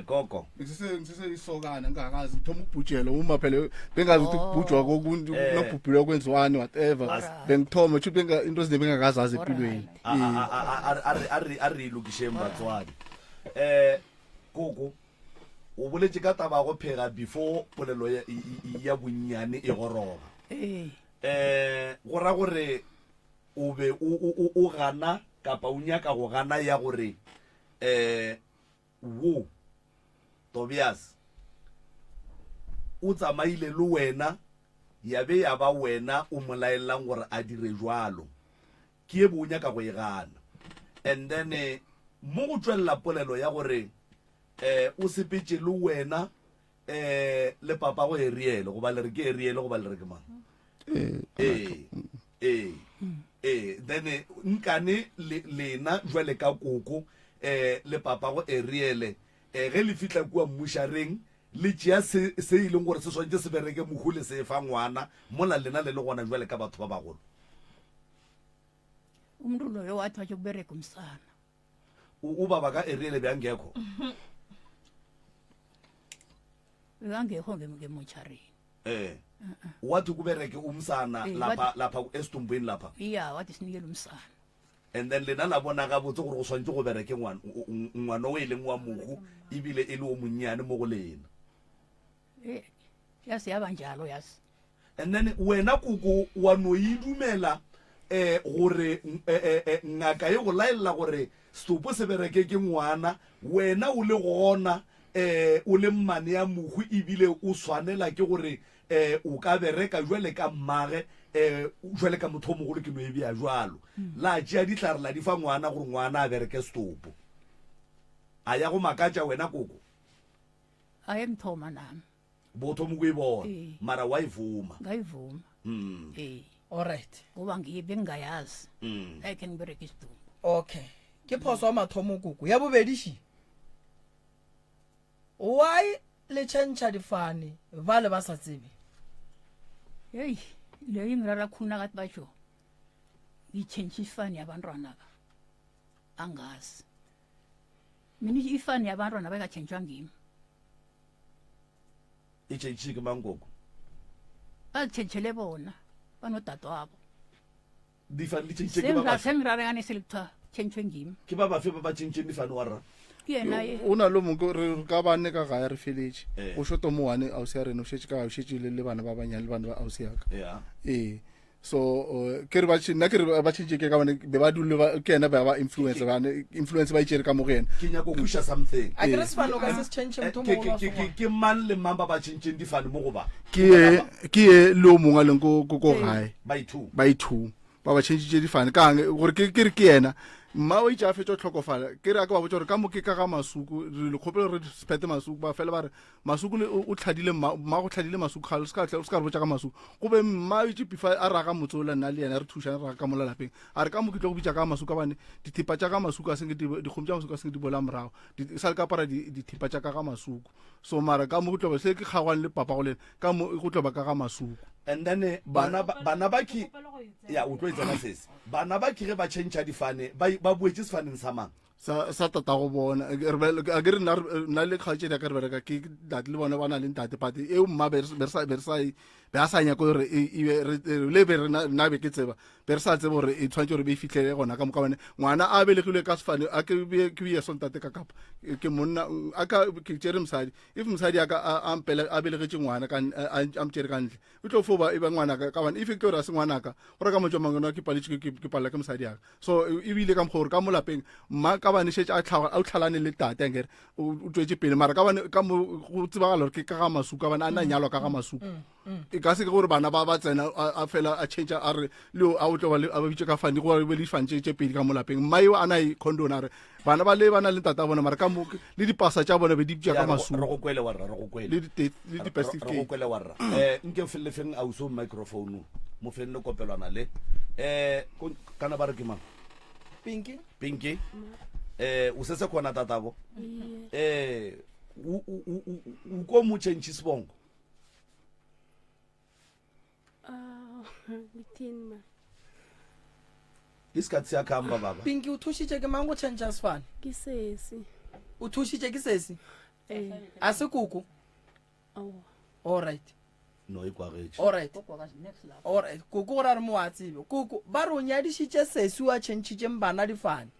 gogo ngisiseyisokana ngingakazi ngithoma ukubhujela uma phela bengazi ukuthi kubhujwa kokuntu nokubhubhilwa kwenziwani whatever bengithoma ukuthi into ezine bengakazi azi empilweni ari lokishe mbatswana gogo o boletse ka taba go phega before polelo ya bonnyane e goroba go ra gore o be o gana kapa o nyaka go gana ya gore wo Tobias o tsamaile le wena ya be ya ba wena o molaelang gore a dire jwalo ke e bo o nyaka go e gana and then mo go tswella polelo ya gore o sepetse le wena le papa go Ariel go ba le re ke Ariel go ba le re ke mang then nkane lena jwale ka koko le papa go Ariel ge le fitla kua mmushareng le tšea se e leng gore se swantse se bereke mohule se fa ngwana mola lena le le gona jwale ka batho ba bagolo umuntu loyo wathi watsho kubereka umsana ubaba ka Ariel beyangekho bekangekho ngemotshari wathi kubereke umsana lapha esitumbweni lapha iya wathi sinikele umsana and then lena la bona ga botse gore go swantse go bereke ngwana o e leng wa mohu ebile e le o monnyane mo go lena yasi yaba njalo yasi and then wena koko wa no idumela gore ngaka e go laela gore stopo se bereke ke ngwana wena o le gona o le mmane ya mohu ebile o swanela ke gore o ka bereka jwale ka mmage jwale ka motho mogolo ke no e bia jwalo la tšea ditlhare la di fa ngwana gore ngwana a bereke stopo a ya go makatša wena koko a ye mthoma nami botho mo go e bona mara wa ivuma ngayivuma alright ngoba bengingayazi ayikhe ngibereke isitumbu okay ke phoso wa mathomo koko ya bobediši why le tšhentšha difane ba le ba sa tsebe heyi leyo ingirara khulu nakathi batsho ngitshentshi ifani yabantwana ba angazi mina ifani yabantwana bekatshentshwa ngimi itshentshike mangoko bazitshentshele bona banodade wabo difane ditshentshike ba bafe sengirarekane selithiwa tshentshwe ngimi ke ba bafe ba ba tshentsheng difane wa rra ke yena ye o na le mongwe re ka bane ka gae re feletse o shoto mo wane ausi ya rena o shetse ka o shetse le bana ba banyane le bana ba ausi ya ka yeah so ke re ba tshina ke re ba tshetse ke ka bane be ba dule ba ke ena ba influence ba itshere ka mo gena ke nya go pusha something a ke re sefano ka se change motho mo go ke man le mamba ba tshentsheng difane mo go ba ke le o mongwe leng go gae ba ithu ba ba change difane ka gore ke re ke ena mma o itse a fetsa tlhokofala ke re a ka ba botsa gore ka mo ke ka ga masuku re le kgopelo re spete masuku ba fela ba re masuku o tlhadile mma go tlhadile masuku ga se ka re botsa ka masuku go be mma o itse pifa a raga motsola nna le yena re thushana ra ka mo lapeng a re ka mo ke tlo go bitsa ka masuku bane dithipa tsa ka masuku a seng di khomtsa masuku a seng di bola morago sa le ka para dithipa tsa ka ga masuku so mara ka mo go tlo ba se ke kgagwan le papa go le ka mo go tlo ba ka ga masuku and then bana ba ki ya o tlo itsana sese bana ba ki ge ba change difane ba buetse sefaneng sa mang sa tata go bona a ke re nna le kgaetse ya ka re bereka ke date le bona ba na le ntate but eo mma be a sa nya ko re le be na be ke tseba be re sa tseba gore e tshwantse gore be fitlhele gona ka moka bone ngwana a belegilwe ka sefane a ke be son tate ka kapa ke monna a ka ke tsere msadi if msadi a ka a belegetse ngwana ka am tsere ka ntle o tlo foba e ba ngwana ka bana if ke re a se ngwana ka gore ka motswa mangwana ke paletse ke palla ka msadi ya so e bile ka mogore ka molapeng mma ka bane shetse a tlhalane le tate ngere o tswetse pele mara ka bane ka mo go tsebagala gore ke ka ga masuku ka bane a nna nyalwa ka ga masuku e ka se ke gore bana ba tsena a fela a change a re le a o tlo ba le a bitse ka fane go be le fantse pele ka molapeng mma yo ana e condona re bana ba le bana le tata bona mara ka mo le dipasa tsa bona be di bitsa ka masuku re go kwele warra re go kwele le di plastic re go kwele warra nke felle feng a uso microphone mo fenne kopelwana le kana ba re ke mang pinki o sese khona tatabo u ko mo change sibongo bithini isikhathi siyakhamba baba pinki o thushitse ke mango change sefane ke sesi o thushitse ke sesi a se kuku all right no ikwaretse all right kuku gore a re mo wa tsebe kuku ba re o nyadišitše sesi wa tšhentšhitšeng bana difane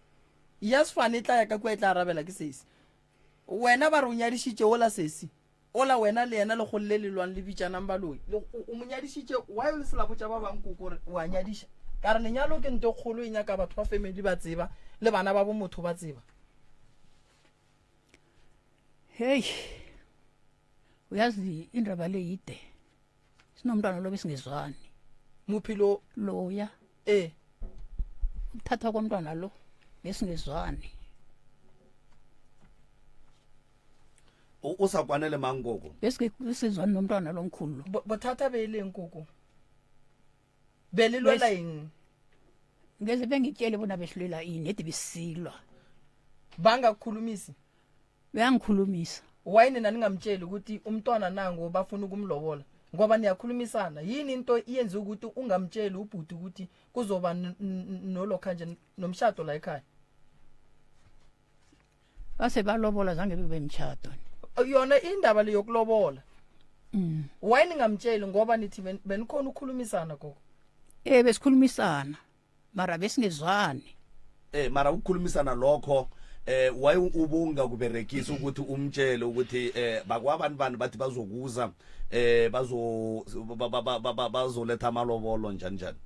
ya sefane e tla ya ka kwa e tla arabela ke sesi wena ba re o nyadišitše ola sesi ola wena le yena le golle le lwang le bitšanang baloi o mo nyadišitše wa yo le selabo tša ba bang kuku gore wa nyadiša ka re lenyalo ke nte kgolo e nyaka batho ba family ba tseba le bana ba bo motho ba tseba hey uyazi indaba le yide sinomntwana lo besingezwani muphilo loya ukuthatha komntwana lo besingezwani o sa kwanele mangoko besizwani nomntwana lo mkhulu bothata be leng koko be le lwela eng ngeze bengitshele bona behlulela ini ede bisilwa bangakukhulumisi beyangikhulumisa wayini naningamtsheli ukuthi umntwana nango bafuna ukumlobola ngoba niyakhulumisana yini into iyenza ukuthi ungamtsheli ubhuti ukuthi kuzoba nolokha nje nomshado la ekhaya base balobola zange bebe mshado yona indaba le yokulobola wayini ngamtsheli ngoba nithi benikhona ukukhulumisana gogo besikhulumisana mara besingezwani mara ukukhulumisana lokho waye ubunga kuberekisa ukuthi umtshele ukuthi bakwabantu bani bathi bazokuza bazoletha amalobolo njani njani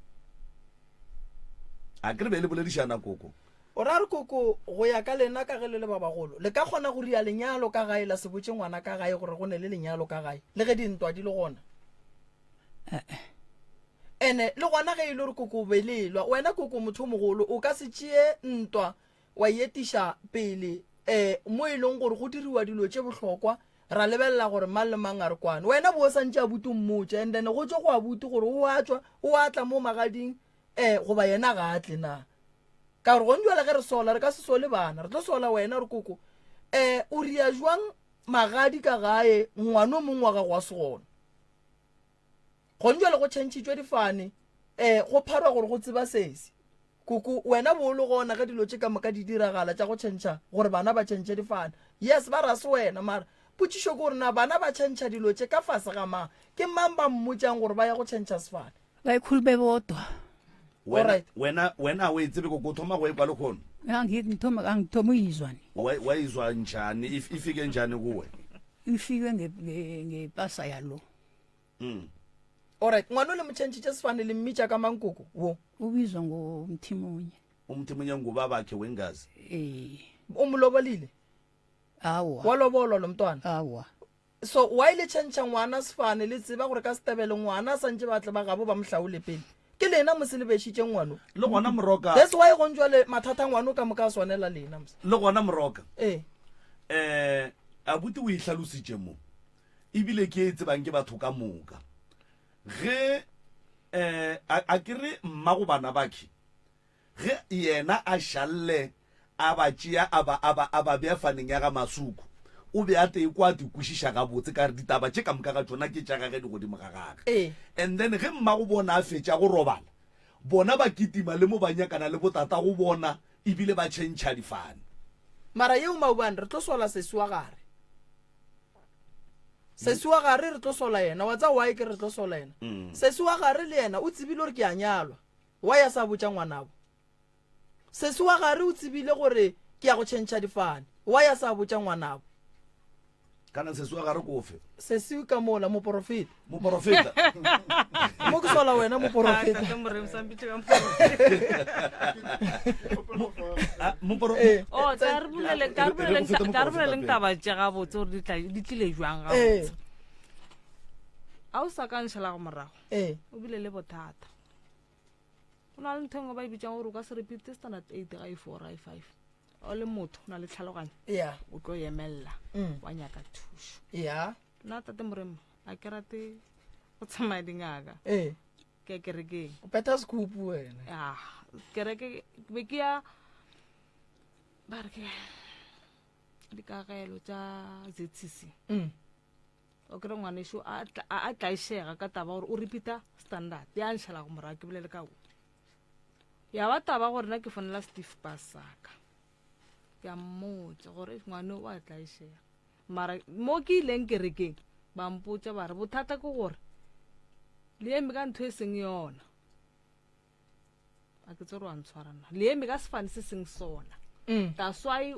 akribe le boledishana koko o ra re koko go ya ka lena ka ge le ba bagolo le ka kgona go ria lenyalo ka gae la se botse ngwana ka gae gore go ne le lenyalo ka gae le ge dintwa di le gona ene le gona ge ile re koko belelwa wena koko motho mogolo o ka se tšee ntwa wa yetiša pele mo e leng gore go diriwa dilo tše bohlokwa ra lebelela gore mang le mang a re kwane wena bo santše a butu mmotse and then go tswe go a butu gore o atla mo magading goba yena ga atle na ka gore gonjwa le ge re sola re ka se sole bana re tlo sola wena re koko o ria jwang magadi ka gae ngwana o mongwe wa gago wa segona gonjwa le go tšhentšhitšwe difane go pharwa gore go tseba sesi koko wena bo le gona ka dilo tse ka moka di diragala tša go tšhentšha gore bana ba tšhentšhe difane yes ba rase wena mara potšišo ke gore na bana ba tšhentšha dilo tše ka fase ga mang ke mang ba mmotšang gore ba ya go tšhentšha sefane ba ikhulu bebodwa wena o e tsebe koko thoma go e kwa le kgono angithoma uyizwani wa izwa njani ifike njani kuwe ifike ngepasa yalo alright ngwana o le motšhentšhitše sefane le mmitša ka mankoko wo ubizwa ngomthimunye umthimunye nguba bakhe wengazi o mo lobolile awa wa lobolwa lo mntwana awa so wa ile tšhentšha ngwana sefane le tseba gore ka setebele ngwana a santse batle ba gabo ba mohlaole pele ke lena mo se le bešitše ngwano le gona moroka that's why go ntšwa le mathata ngwano ka moka a swanela lena le gona moroka ee abuti o ihlalositše mo ebile ke e tsebang ke batho ka moka ge a kere mmago bana bakhe ge yena a šalle a ba tšea a ba bea faneng ya ga masuku o be a te kwa di kwešiša ga botse ka re ditaba tše ka moka ga tsona ke tša gage di godimo ga gage and then ge mmago bona a fetša go robala bona ba kitima le mo ba nyakana le botata go bona ebile ba tšhentšha difane mara yeo maubane re tlo sola sesiwa gare sesiwa gare re tlo sola yena wa tsa wae ke re tlo sola yena sesiwa gare le yena o tsebile gore ke a nyalwa wa ya sa botša ngwanabo sesiwa gare o tsebile gore ke ya go tšhentšha difane wa ya sa botša ngwanabo kana sesiwa gare kofe sesiwi ka mola moprofeta moprofeta mo ke sola wena moprofeta ka re boleleng taba tša gabotse gore di tlile jwang gabotse a o sa ka nšhela go morago o bile le bothata go na le ntho engwe ba e bitsang gore o ka se repete standard 8 ga i4 ga i5 o le motho o na le tlhaloganyo o tlo emelela wa nyaka thuso nna tate moremo a ke rate go tsamaya dingaka ke kerekeng o peta sekupu wena kereke be ke ya ba re ke dikagelo tša ZCC o kere ngwaneso a tlaišega ka taba gore o repeata standard ya nšhala go morago ke bolele ka o ya ba taba gore na ke fonela Steve Pasaka ke a mmotsa gore ngwane o a tlaišega mara mo ke ileng kerekeng ba mpotsa ba re bothata ke gore le eme ka ntho e seng yona a ke tse gore wa ntshwarana le eme ka sefane se seng sona that's why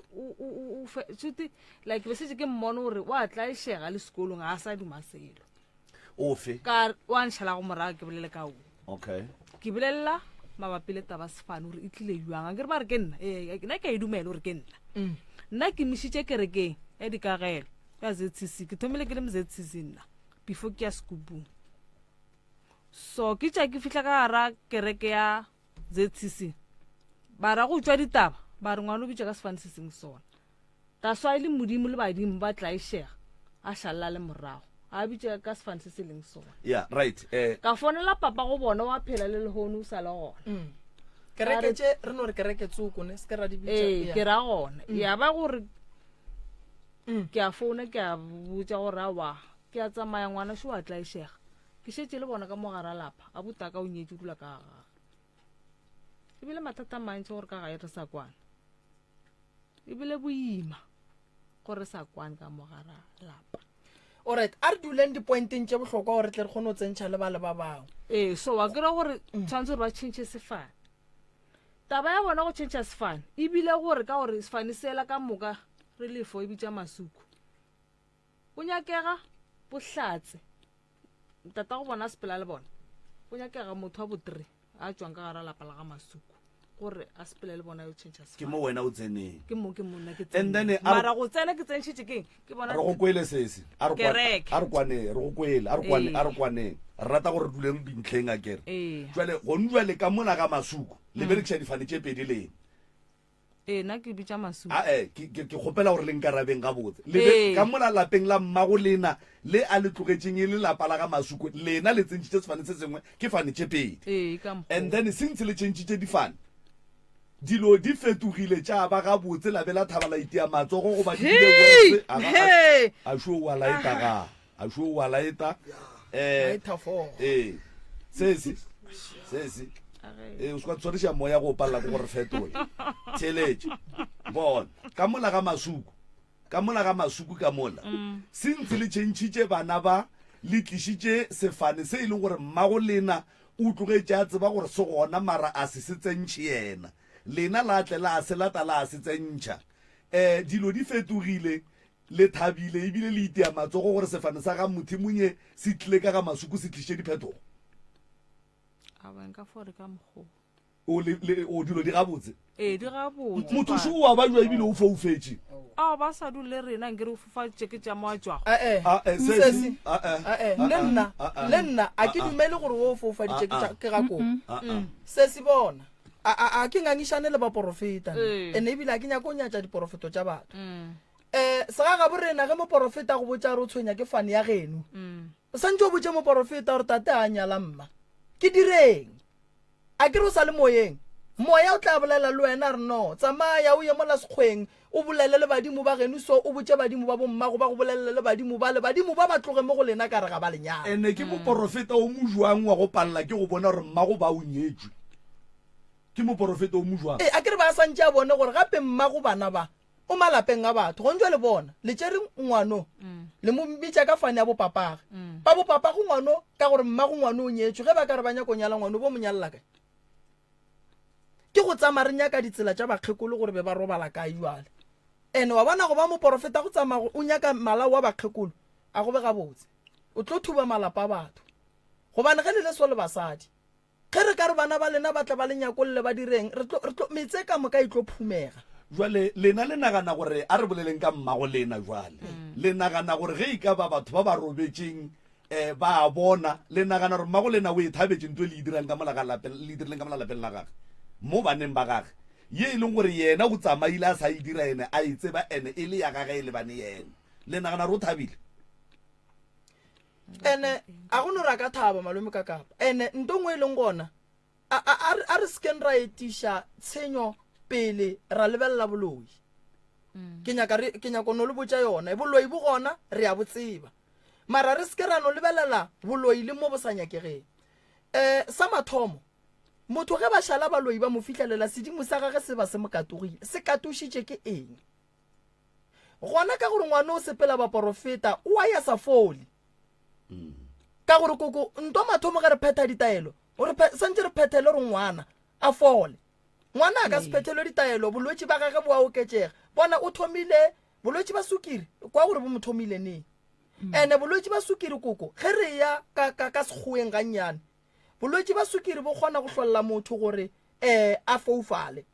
shute like be setse ke mmone gore wa tlaišega le sekolong a sa duma selo ofe ka wa nšhala go morago ke bolele ka o okay ke bolelela mabapi le taba sefane gore e tlile jwang a ke re ba re ke nna nna ke a e dumele gore ke nna ke mišitše kerekeng ya dikagelo ya ZCC ke thomile ke le mo ZCC nna before ke ya sekupung so ke tša ke fihla ka gara kereke ya ZCC ba ra go tšwa ditaba ba re ngwane o bitša ka sefane se seng sona that's why le modimo le badimo ba tlaišega a šalla le morago a bitša ka sefane se se leng sona right ka fonela papa go bona wa phela le lehono o sa le gona kereke tše re no re kereke tsokone se ke ra di bitša ke ra gona ya ba gore ke a founa ke a botša gore awa ke a tsamaya ngwana sho wa tlaišega ke šetše le bona ka mogara lapa a botaka o nyetse dula ka gaga ebile mathata mantši gore ka gae re sa kwana ebile boima gore sa kwane ka mogara lapa alright a re duleng dipointeng tše bohlokwa gore tle re kgone go tsentšha le ba bangwe so wa kry gore tshwanetse gore ba tšhentšhe sefane taba ya bona go tšhentšha sefane ebile gore ka gore sefane seela ka moka re lefo e bitša masuku go nyakega bohlatse tata go bona sepela le bona go nyakega motho wa bo3 a tšwang ka gara lapa la ga masuku gore a sepele le bona yo tšhentšha sefane ke mo wena o tseneng ke mo nna ke and then mara go tsena ke tsenšitše keng ke bona re go kwele sese a re kwane re go kwele a re kwaneng re rata gore duleng dintlheng a kere jwale go njwale ka mona ga masuku le berekiša difane tše pedi leng nna ke bitša masuku ke kgopela gore le nkarabeng ga botse le ka mola lapeng la mmago lena le a le tlogetšeng e le lapa la ga masuku lena le tsentšitše sefane se sengwe ke fane tše pedi and then sentse le tšentšitše difane dilo di fetogile tša ba ga botse la be la thabala itea matsogo go ba dile a sho wa laeta ga a sho wa laeta sese o se ka tshwariša moya go palela ko gore fetole theletše bona ka mola ga masuku ka mola se ntse le tšhentšhitše bana ba le tlišitše sefane se e leng gore mmago lena o tlogetše a tseba gore se gona mara a se tsentšhe yena lena la tle la se lata la se tsentšha dilo di fetogile le thabile ebile le itea matsogo gore sefane sa ga motho monye se tlile ka ga masuku se tliše diphetogo o dilo di gabotse di gabotse motho se o a ba jwa ebile o foufetše ba sa dule rena nke re fofatše ke tša moa jwago le nna a ke dumele gore wo foufaditše ke ga koo se se bona a ke ngangišane le baporofeta ene ebile a ke nyako o nyatša diporofeto tša batho se ga gabo rena ge moporofeta go botša re o tshwenya ke fane ya geno o santse o botše moporofeta gore tate a nyala mma ke direng a ke re o sa le moyeng moya o tla bolela le wena re no tsamaya o ye mola sekgweng o bolele le badimo ba geno so o botše badimo ba bommago ba go bolelele le badimo ba ba tloge mo go lena ka re ga ba lenyana ene ke moporofeta o mo jwang wa go palela ke go bona gore mmago ba o nyetswe ke moporofeta o mo jwang a ke re ba santse a bone gore gape mmago bana ba o malapeng a batho go ntšwa le bona le tšere ngwano le mo bitša ka fane ya bopapage ba bopapage ngwano ka gore mmago ngwano o nyetswe ge ba ka re ba nyako nyala ngwano bo mo nyalela kae ke go tsamaya re nyaka ditsela tša bakgekolo gore be ba robala ka jwale ene wa bona go ba moporofeta go tsamaya o nyaka malao wa bakgekolo a go be gabotse o tlo thuba malapa a batho gobane ge le le so le basadi ge re ka re bana ba lena ba tla ba lenyakolle ba direng metse ka moka e tlo phumega jwale lena le nagana gore a re boleleng ka mmago lena jwale le nagana gore ge e ka ba batho ba ba robetšeng ba bona le nagana gore mmago lena o e thabetše nto le dirileng ka mola lapeng la gage mo baneng ba gage ye e leng gore yena o tsamaile a sa e dira ene a e tseba ene e le ya gage e lebane yena le nagana re o thabile ene a go no ra ka thaba malome ka kapa ene ntongwe e leng gona a re sken ra etiša tshenyo pele ra lebelela boloi ke nyaka no le botša yona boloi bo gona re a botseba mara re seke ra no lebelela boloi le mo bo sa nyakegeng sa mathomo motho ge ba šala baloi ba mo fitlhelela sedimo sa gage se ba se mo katogile se katošitše ke eng gona ka gore ngwane o sepela baporofeta o a ya sa fole ka gore koko nto mathomo ge re phetha ditaelo santse re phethele re ngwana a fole ngwana a ka se phethelwe ditaelo bolwetse ba gage bo a oketsega bona o thomile bolwetse ba sukiri kwa gore bo mo thomile neng ene bolwetse ba sukiri koko ge re ya ka sekgoeng gannyane bolwetse ba sukiri bo kgona go hlolla motho gore a foufale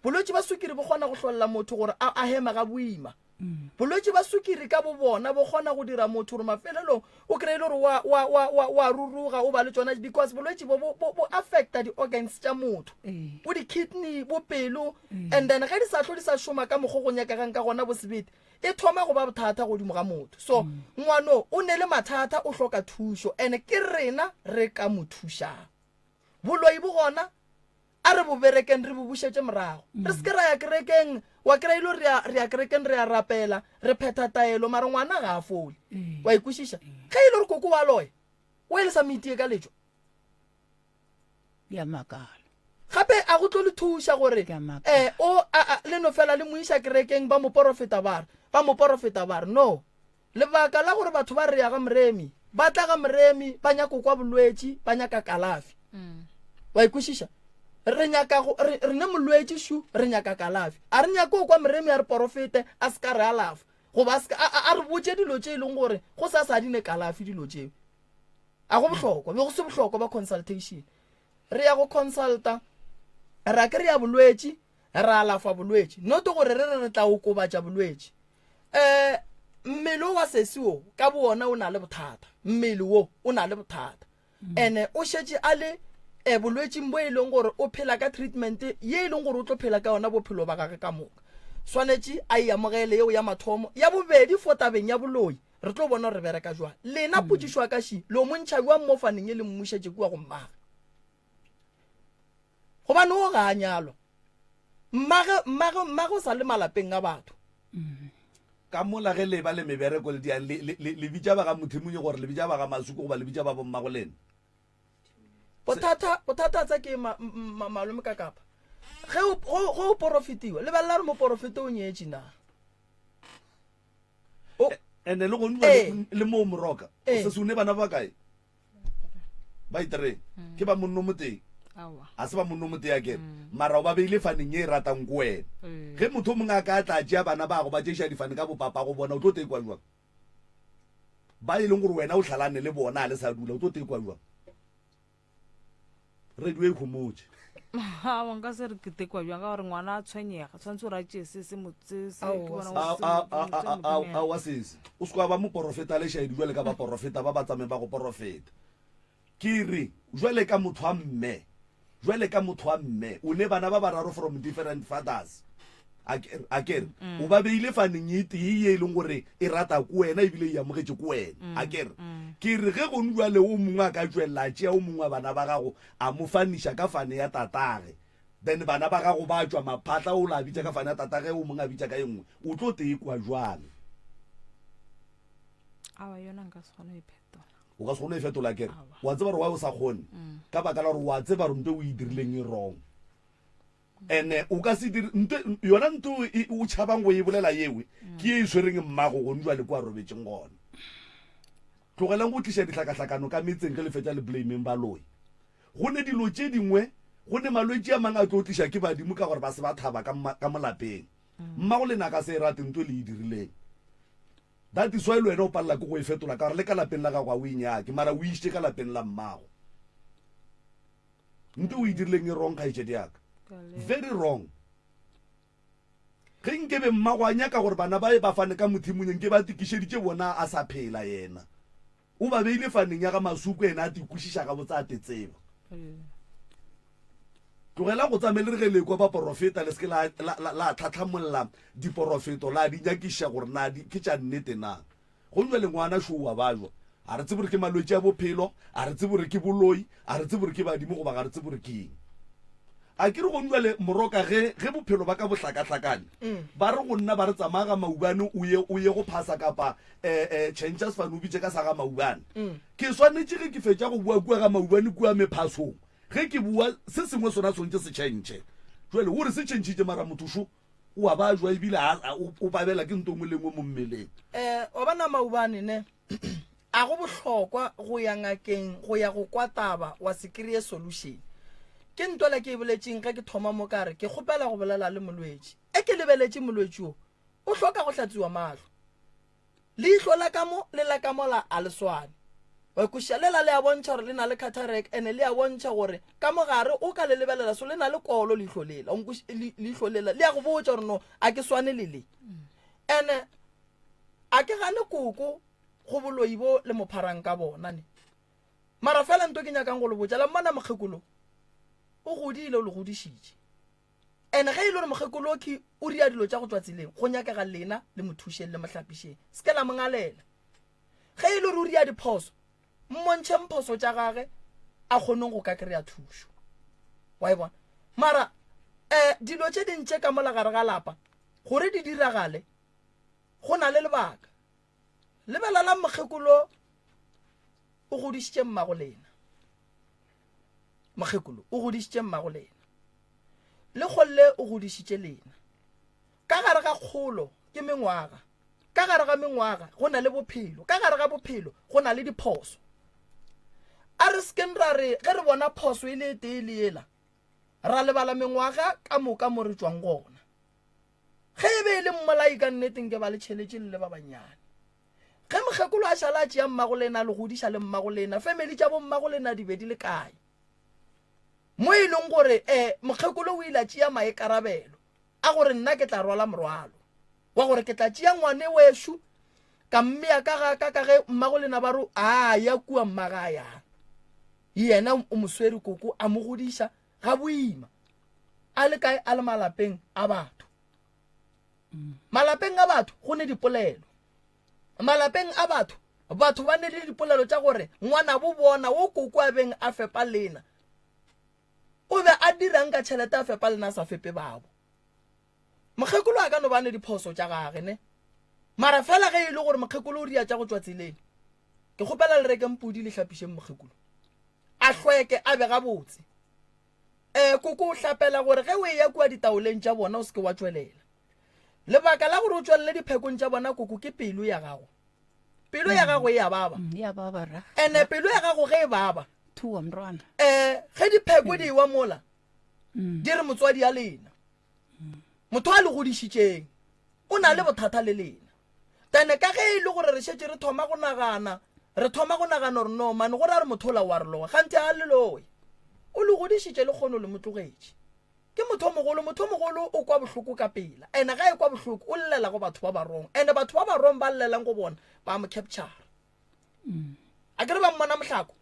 bolwetse ba sukiri bo kgona go hlolla motho gore a hema ga boima bolwetse ba sukiri ka bo bona bo kgona go dira motho gore mafelelong o kry-ile gore wa ruruga o ba le tsona because bolwetse bo affecta di-organs tša motho bo di-kidney bo pelo and then ge di sa tlo di sa šoma ka mokgo go nyakagang ka gona bosebete e thoma go ba bothata godimo ga motho so ngwano o ne le mathata o hloka thušo and ke rena re ka mo thušang boloi bo gona a re bo berekeng re bo bušetše morago re seke ra ya kerekeng wa kry-ile re ya kerekeng re ya rapela re phetha taelo mara ngwana ga a fole wa ikwešiša ge e le gore koko wa loya o ele sa meetie ka letšo ya makala gape a go tlo le thuša gore le no fela le moiša kerekeng ba moporofeta ba re no lebaka la gore batho ba re ya ga moremi ba tla ga moremi ba nyako kwa bolwetse ba nyaka kalafi wa ikwešiša re ne molwetse shu re nyaka kalafi a re nyako kwa moremi a re porofete a se ka re alafa goba a re botse dilo tše e leng gore go sa sa dine kalafi dilo tšeo a go bohlokwa be go se bohlokwa ba consultation re ya go consulta ra ke re ya bolwetse ra alafa bolwetse noto gore re tla okobatša bolwetse mmele wa sesio ka bona o na le bothata mmele wo o na le bothata ene o šetše a le bolwetseng bo e leng gore o phela ka treatment ye e leng gore o tlo phela ka yona bophelo ba gage ka moka swanetše a iamogele yeo ya mathomo ya bobedi fo tabeng ya boloi re tlo bona re bereka jwa lena potšišwa ka ši le o montšhabi wa mmofaneng e le mmušetše kua go mmaga gobane o ga a nyalwa mmage o sa le malapeng a batho ka mola ge le ba le mebereko le diang le bitša ba ga mothemonye gore le bitša ba ga masuko goba le bitša ba bommago lena bothata tsa ke malome ka kapa ge o porofitiwa lebelela re mo porofete o nyetse na ene le go nwa le mo moroka se se une bana ba kae ba itere ke ba monno moteng a se ba monno moteng ya kere mara o ba beile faneng e ratang go wena ge motho o mongwe a ka tla tšea bana ba go ba tšeiša difane ka bopapa go bona o tlo tekwa jwang ba e leng gore wena o tlhalane le bona a le sa dula o tlo tekwa jwang radio e khomotse wa nka se re ke tekwa jwang ka gore ngwana a tshwenyega tshwanetse o ratšee se wa sese o seko ba mo porofeta le shaedi jwale ka ba porofeta ba ba tsamaye ba go porofeta ke re jwale ka motho a mme o ne bana ba bararo from different fathers a kere o ba beile faneng e tee e leng gore e rata ko wena ebile e amogetse ko wena a kere ke re ge go jwale o mongwe a ka tswelela tšea o mongwe wa bana ba gago a mo faniša ka fane ya tatage then bana ba gago ba tswa maphatla o la bitša ka fane ya tatage o mongwe a bitša ka e nngwe o tlo tekwa jwang awa yona nka se kgone iphetola o ka se kgone e fetola kere wa tseba gore wa o sa kgone ka baka la gore wa tseba gore nto o e dirileng e wrong ene o ka se dire yona nto o tšhabang go e bolela yewe ke e tshwereng mmago go njwa le kwa robetseng gona tlogelang go tliša ditlhakatlhakano ka metseng ge le fetša le blameng baloi go ne dilo tše dingwe go ne malwetse a mang a tlo tliša ke badimo ka gore ba se ba thaba ka molapeng mmago le naka se e rate nto le e dirileng that is why le wena o palela ke go e fetola ka gore le ka lapeng la gago a o inyake mara o išitše ka lapeng la mmago nto o e dirileng e wrong kgaetšedi yaka very wrong ge nkebe mmago a nyaka gore bana ba e ba fane ka mothimonyeng ke ba tikišeditše bona a sa phela yena o ba beile faneng ya ga masuku ena a tikwešiša ga botsa a tetseba tlogela go tsamele re ge lekwa ba porofeta le seke la tlhatlhamolola diporofeto la di nyakiša gore na ke tša nnete na go njwa le ngwana šoo wa bajwa a re tsebe gore ke malwetse a bophelo a re tsebe gore ke boloi a re tsebe gore ke badimo goba ga re tsebe gore ke eng a ke re go njwa le moroka ge bophelo ba ka bohlakahlakane ba re go nna ba re tsamaya ga maubane o ye go phasa kapa changes fane o bitse ka sa ga maubane ke swanetše ge ke fetša go bua kua ga maubane kua mephasong ge ke bua se sengwe sona swantse se tšhentšhe jale gore se tšhentšhitše mara mothoso o a ba jwa ebile o babela ke ntongwe lengwe mo mmeleng wa bana maubane ne a go bohlokwa go ya ngakeng go ya go kwa taba wa se kry-e solution ke ntola ke e boletseng ge ke thoma mo kare ke kgopela go bolela le molwetse e ke lebeletše molwetse o hloka go hlatsiwa mahlo leihlo la kamo le la kamo la a leswane wa kušalela le a bontšha gore le na le cataract ene le a bontšha gore ka mogare o ka le lebelela so le na le kolo leihlo lela le a go botša gore no a ke swane le ene a ke gane koko go boloi bo le mopharang ka bona ne mara fela nto ke nyakang go le botša la mmana mokgekolo o godile o le godišitše ene ge e le gore mokgekolo o ria dilo tša go tswa tseleng go nyakega lena le mothušeng le mohlapišeng se ke la mongalela ge e le gore o ria diphoso mmontšhe mphoso tša gage a kgoneng go ka kry-a thušo wa e bona mara dilo tše dintše ka molagare ga lapa gore di diragale go na le lebaka lebelela mokgekolo o godišitše mmago lena mokgekolo o godišitše mmago lena le kgolle o godišitše lena ka gare ga kgolo ke mengwaga ka gare ga mengwaga go na le bophelo ka gare ga bophelo go na le diphoso a re seken ra re ge re bona phoso e le tee le ela ra lebala mengwaga ka moka mo re tswang gona ge e be e le mmolai ka nneteng ke ba le tšheletše le ba bannyane ge mokgekolo a šala a tšea mmago lena le godiša le mmago lena family tša bo mmago lena di be di le kae mo e leng gore mokgekolo o ile a tšea maekarabelo a gore nna ke tla rwala morwalo wa gore ke tla tšea ngwane wešo ka mmea ka ge mmago lena ba ro a ya kua mmaga a yang yena o moswere koko a mo godiša ga boima a le kae a le malapeng a batho malapeng a batho go ne dipolelo malapeng a batho ba ne le dipolelo tša gore ngwana bo bona wo koko a beng a fepa lena o be a dirang ka tšhelete a fepa lena a sa fepe babo mokgekolo a ka no ba ne diphoso tša gage ne mara fela ge e le gore mokgekolo o ria tša go tswa tseleng ke kgopela le reke mpudi le hlapišeng mokgekolo a tlhweke a be gabotse koko o hlapela gore ge o ya kua ditaoleng tša bona o se ke wa tswelela lebaka la gore o tswelele diphekong tša bona koko ke pelo ya gago e a baba ya baba ra ene pelo ya gago ge e baba thuwa mntwana ge dipheko di wa mola di re motswadi ya lena motho a le godišitšeng o na le bothata le lena tene ka ge e le gore re šetse re thoma go nagana gore no mane gore a re motho o la wa re loga gante a leloe o le godišitše le kgono le motlogetše ke motho mogolo o kwa bohloko ka pela ene ga e kwa bohloko o llela go batho ba barong ene batho ba barong ba llelang go bona ba mo capture a kere ba mmona mohlako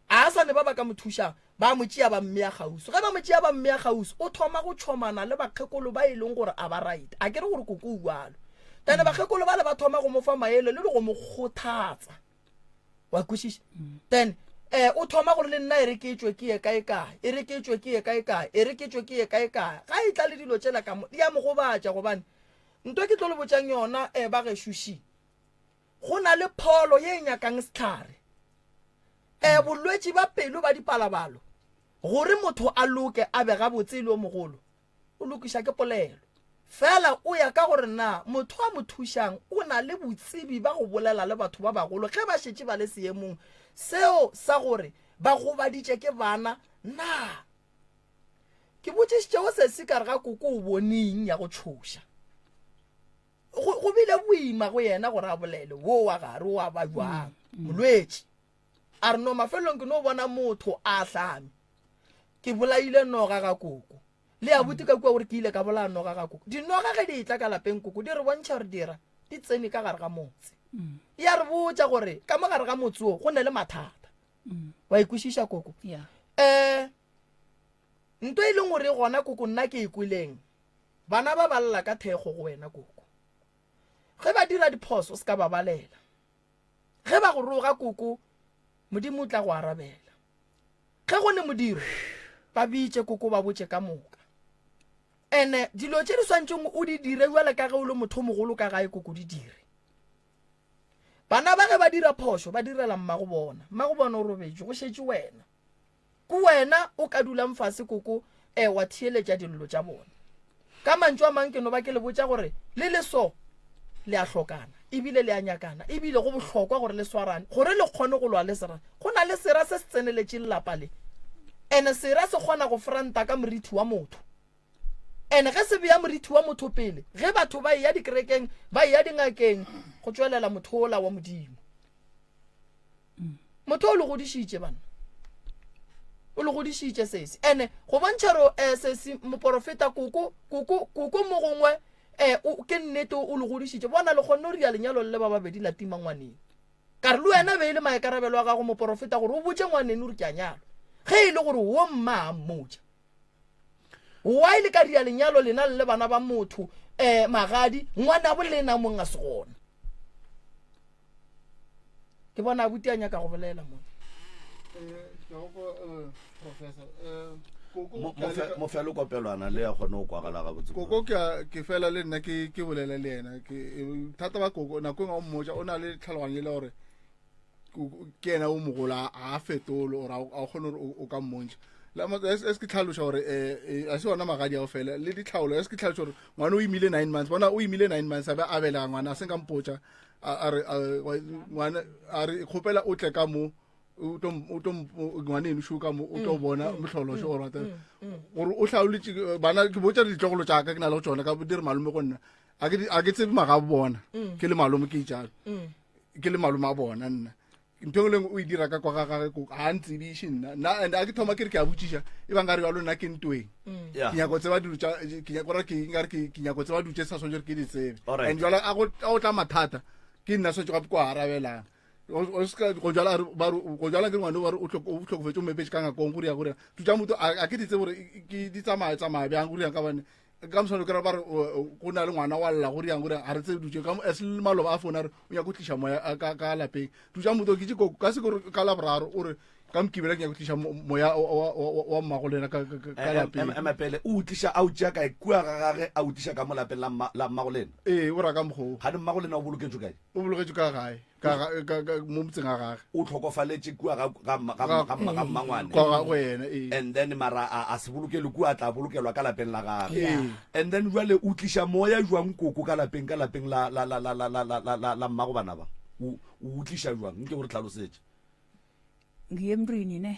a sa ne ba ka mo thušang ba mo tšea ba mmea gausu ge ba mo tšea ba mmea gausu o thoma go tšhomana le bakgekolo ba e leng gore a ba right a kere gore koko o bualo tane bakgekolo ba le ba thoma go mo fa maele le go mo kgothatsa wa kwešiša then o thoma gore le nna e reketšwe ke ye kae-kae e reketšwe ke ye kae-kae e reketšwe ke ye kae-kae ga e tla le dilo tšela ka mo di a mo gobatša gobane nto ke tlo le botšang yona ba gešoši go na le pholo ye e nyakang setlhare bolwetši ba pelo ba dipalabalo gore motho a loke a be gabotse le o mogolo o lokiša ke polelo fela o ya ka gore na motho a mo thušang o na le botsebi ba go bolela le batho ba bagolo ge ba šetše ba le seemong seo sa gore ba gobaditše ke bana na ke botšišitšego se se kare ga koko o boneng ya go tšhoša go bile boima go yena gore a bolele wo wa gare wa ba jwang molwetši a re no mafelong ke no bona motho a hlame ke bolaile noga ga koko le a buti ka kua gore ke ile ka bolaya noga ga koko dinoga ge di tla ka lapeng koko di re bontšha gore dira di tsene ka gare ga motse ya re botša gore ka mo gare ga motse o go ne le mathata wa ikwešiša koko nto e leng gore gona koko nna ke ikweleng bana ba balela ka thekgo go wena koko ge ba dira diphoso se ka ba balela ge ba go roga koko modimo o tla go arabela ge go ne modiro ba bitše koko ba botše ka moka ene dilo tše di swantšeng o di dire jale ka ge o le motho mogolo ka gae koko di dire bana ba ge ba dira phošo ba direla mmago bona o robetše go šetše wena ko wena o ka dulang fase koko wa thieletša dillo tša bona ka mantšu a mang ke no ba ke le botša gore le leso le a hlokana ebile le a nyakana ebile go bohlokwa gore le swarane gore le kgone go lwa le sera go na le sera se se tseneletše lelapa le ene sera se kgona go franta ka moriti wa motho ene ge se beya moriti wa motho pele ge batho ba ya dikerekeng ba ya dingakeng go tswelela motho ola wa modimo motho o le godišitše bana o le godišitše sese ene go bontšha ro sese moprofeta koko mo gongwe ke nnete o le godišitše bona le kgonne o ria lenyalo le ba babedi la tima ngwaneng ka re le wena be e le maekarabelo a gago moprofeta gore o botše ngwaneng o re ke a nyalo ge e le gore wo mma a mmotša wa ile ka ria lenyalo lena le bana ba motho magadi ngwana bo lena mong a se gona ke bona a buti a nyaka go bolela mo mofelo kopelwana le ya kgone go kwagala ga botse koko ke fela le nna ke bolela le yena ke thata ba koko nako engwe o mmoja o na le tlhaloganyo le gore ke ena o mogola a fetolo ore a kgone gore o ka mmontša es ke tlhaloša gore a se ona magadi ao fela le ditlhaolo es ke tlhaloša gore ngwana o imile 9 months bona o imile 9 months a be a belega ngwana a seng ka mpotša a re kgopela o tle ka mo ngwaneno šo ka mo o tlo bona mohlološo gore o hlaoletse bana ke botša ditlogolo tša ka ke na le go tsona ka dire malome go nna a ke tsebe maga bona ke le malome ke itšalo ke le malome a bona nna ntho engwe lengwe o e dira ka kwa ga gage ga ntsebiše nna and a ke thoma ke re ke a botšiša e bang ka re bjalo nna ke ntweng ke nyako tseba dilo ke nyako tseba dilo tše sa swantse ke di tsebe and jalo a go tla mathata ke nna swantse gape ko arabelang go jala ke ngwane ba re o tlhokofetse o mepetse ka ngakong go riang tutša motho a ke di tse gore di tsamaya bjang go riang ka bane ka mosano ke ra ba re go na le ngwana wa lla go riang ga re tse dutse as le maloba a fona re o nyaka go tliša moya ka lapeng tutša motho ke tse ka se ka laboraro ore ka mkibela ke ya go tlisha moya wa mmago lena ka lapeng emapele o utlisha a utša kae kua ga gage a utlisha ka mo lapeng la mmago lena ee o raka mokgoo ga di mmago lena o boloketswe kae o boloketswe ka gae mo motseng a gage o tlhokofaletše kua ga mmangwane kwa go yena ee and then mara a se bolokele kua a tla bolokelwa ka lapeng la gage ee and then jwale o tlisha moya jwang koko ka lapeng la mmago bana ba o utlisha jwang nke gore tlhalosetse ngiyemntwini ne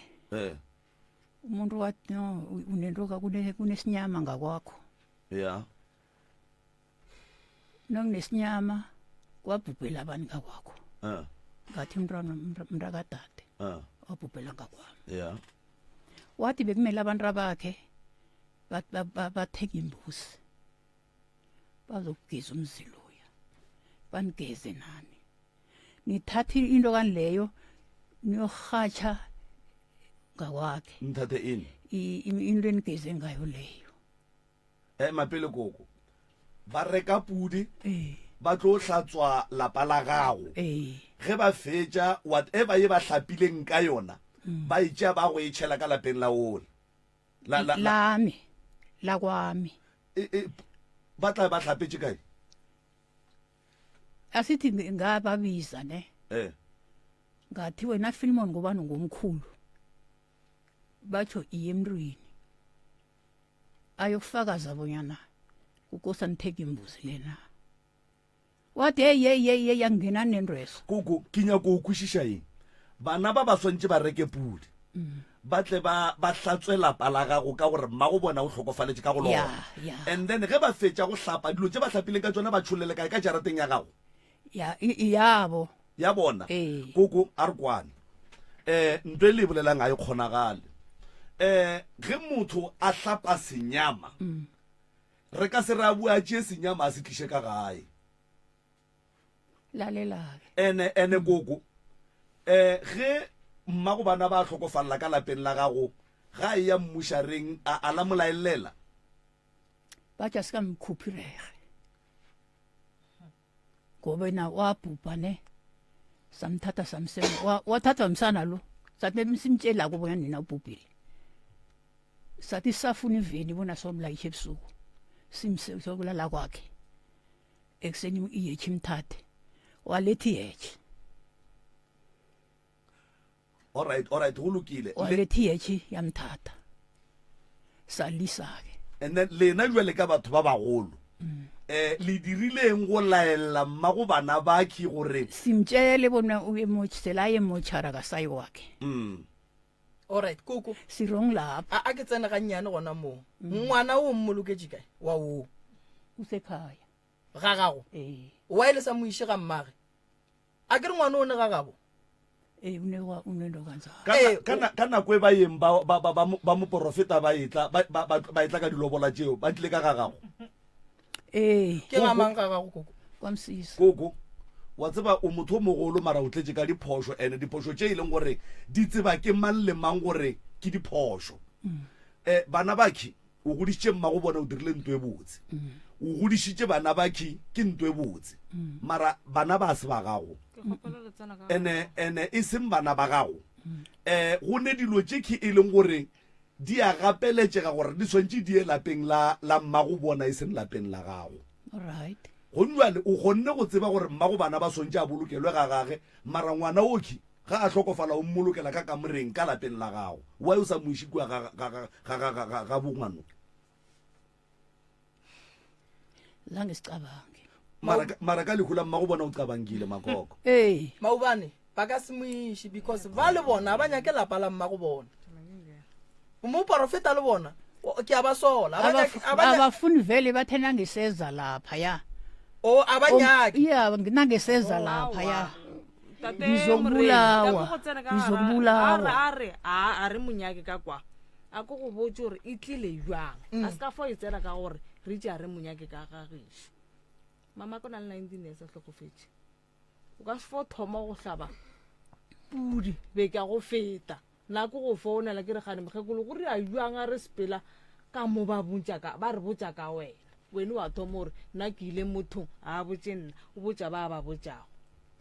umuntu wathi no unentoka kunesinyama ngakwakho ya nanginesinyama kwabhubhela abantu ngakwakho ngathi mntakadade wabhubhela ngakwami ya wathi bekumele abantu abakhe batheke imbuzi bazokugeza umziloya banigeze nani nithathe into kanileyo niyorhatsha ngakwakhe nithathe ini into enigeze ngayo leyo mapele koko ba reka pudi ba tlo hlatswa lapa la gago ge ba fetša whatever ye ba hlapileng ka yona ba itšea ba go etšhela ka lapeng la ole lame la kwami ba tla ba hlapetše kae asithi ngababiza ne ngathi wena Philemon ngobani ngomkhulu batsho iye emntwini ayokufakaza bonyana kukosa nitheke imbuzi lena wathi ye yangena nendreso koko kinya ko ukwishisha eng bana ba swantse ba reke pudi ba tle ba hlatswe lapa la gago ka gore mma go bona o tlhokofaletše ka go lona and then ge ba fetša go hlapa dilo tse ba hlapileng ka tsona ba tšholele kae ka jarateng ya gago yabo ya bona koko a re kwane ntwe le bolelang a e kgonagale ge motho a hlapa senyama re ka se re a bua tšee senyama a se tliše ka gae lalelake ene koko ge mmago bana ba tlhokofalela ka lapeng la gago ga e ya mmušareng a la molaelela ba tša se ka mkhupirege gobena wa pupa ne samthatha samsema wathatha msana lo sathi simtshelako bona nina ubhubhile sathi safuna iveni bona somlayishe ebusuku simsekulala kwakhe ekuseni iyechi imthathe walethi yechi alright go lokile walethi yechi yamthatha salisa-ke and then lena jwale ka batho ba bagolo le dirileng go laela mmago bana ba ki gore simtshele bona sela ye mochara ka sai wakhe alright koko sirong lapha a ke tsena ga nnyane gona mo ngwana o mmoloketse kae wa o usekhaya ga gago wa ile sa mo ishe ga mmage a ke re ngwana o ne ga gabo unendo kanza ka nako e ba yeng ba moporofeta ba etla ka dilobola tšeo ba tlile ka ga gago ke ngamang ga gago koko kwamsisa koko wa tseba o motho o mogolo mara o tletse ka diphoso ene diphoso tše e leng gore di tseba ke mang le mang gore ke diphoso bana baki o godisitše mmago bona o dirile ntwe botse o godisitše bana baki ke ntwe botse mara bana ba se ba gago ene e seng bana ba gago go ne dilo tše ke e leng gore di a gapeletšega gore di swantše di ye lapeng la mmago bona e seng lapeng la gago alright gonjale o kgonne go tseba gore mmago bana ba swantše a bolokelwe ga gage mara ngwana oki ga a tlhokofala o mmolokela ka kamoreng ka lapeng la gago wa o sa moiši kua ga bongwano zange sicabange mara ka lehu la mmago bona o qabangile makoko maubane ba ka se moiši because ba le bona ba nyake lapa la mmago bona moporofeta le bona ke a ba sola abafuni vele bathe nangiseza lapha ya o abanyaki ya nangiseza lapha ya ngizokubulawa a re monyake ka kwa a ko go botse gore e tlile jwang a se ka fo e tsena ka gore re tša re monyake ka gagišo mama ko na le 19 years a tlhokofetse o ka se fo thoma go hlaba pudi be ka go feta nako go founela ke re gane mokgekolo gore a jwang a re sepela ka mo ba re botsa ka wena wa thoma gore nna ke ile mothong a botse nna o botsa ba botsago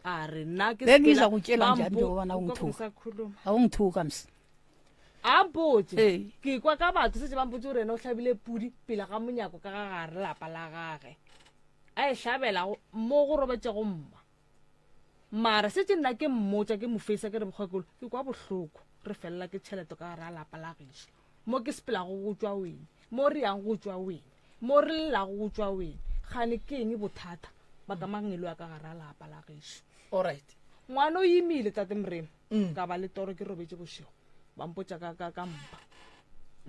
a re nna ke then sepela- ngizakutshela Bambo- njani njengoba na ukoba ungithuka ngisakhuluma. awungithuka msi a mpotse Ee. ke kwa ka batho setse ba mpotse gore ena o tlhabile pudi pele ga monyako ka ga gare lapa la gage a e tlhabela mo go robetsego mma mara setse nna ke mmotsa ke mofeisa ke re mokgwekolo ke kwa botlhoko re felela ke tšhelete ka gare a lapa la gešo mo ke sepelago go tswa wene mo re yang go tswa wene mo re lelago go tswa wene gane ke eng bothata ba ka mangelo ya ka gare a lapa la gešo alright ngwana o imile tate moremo ka ba le toro ke robetse bošego ba mpotsa ka mpa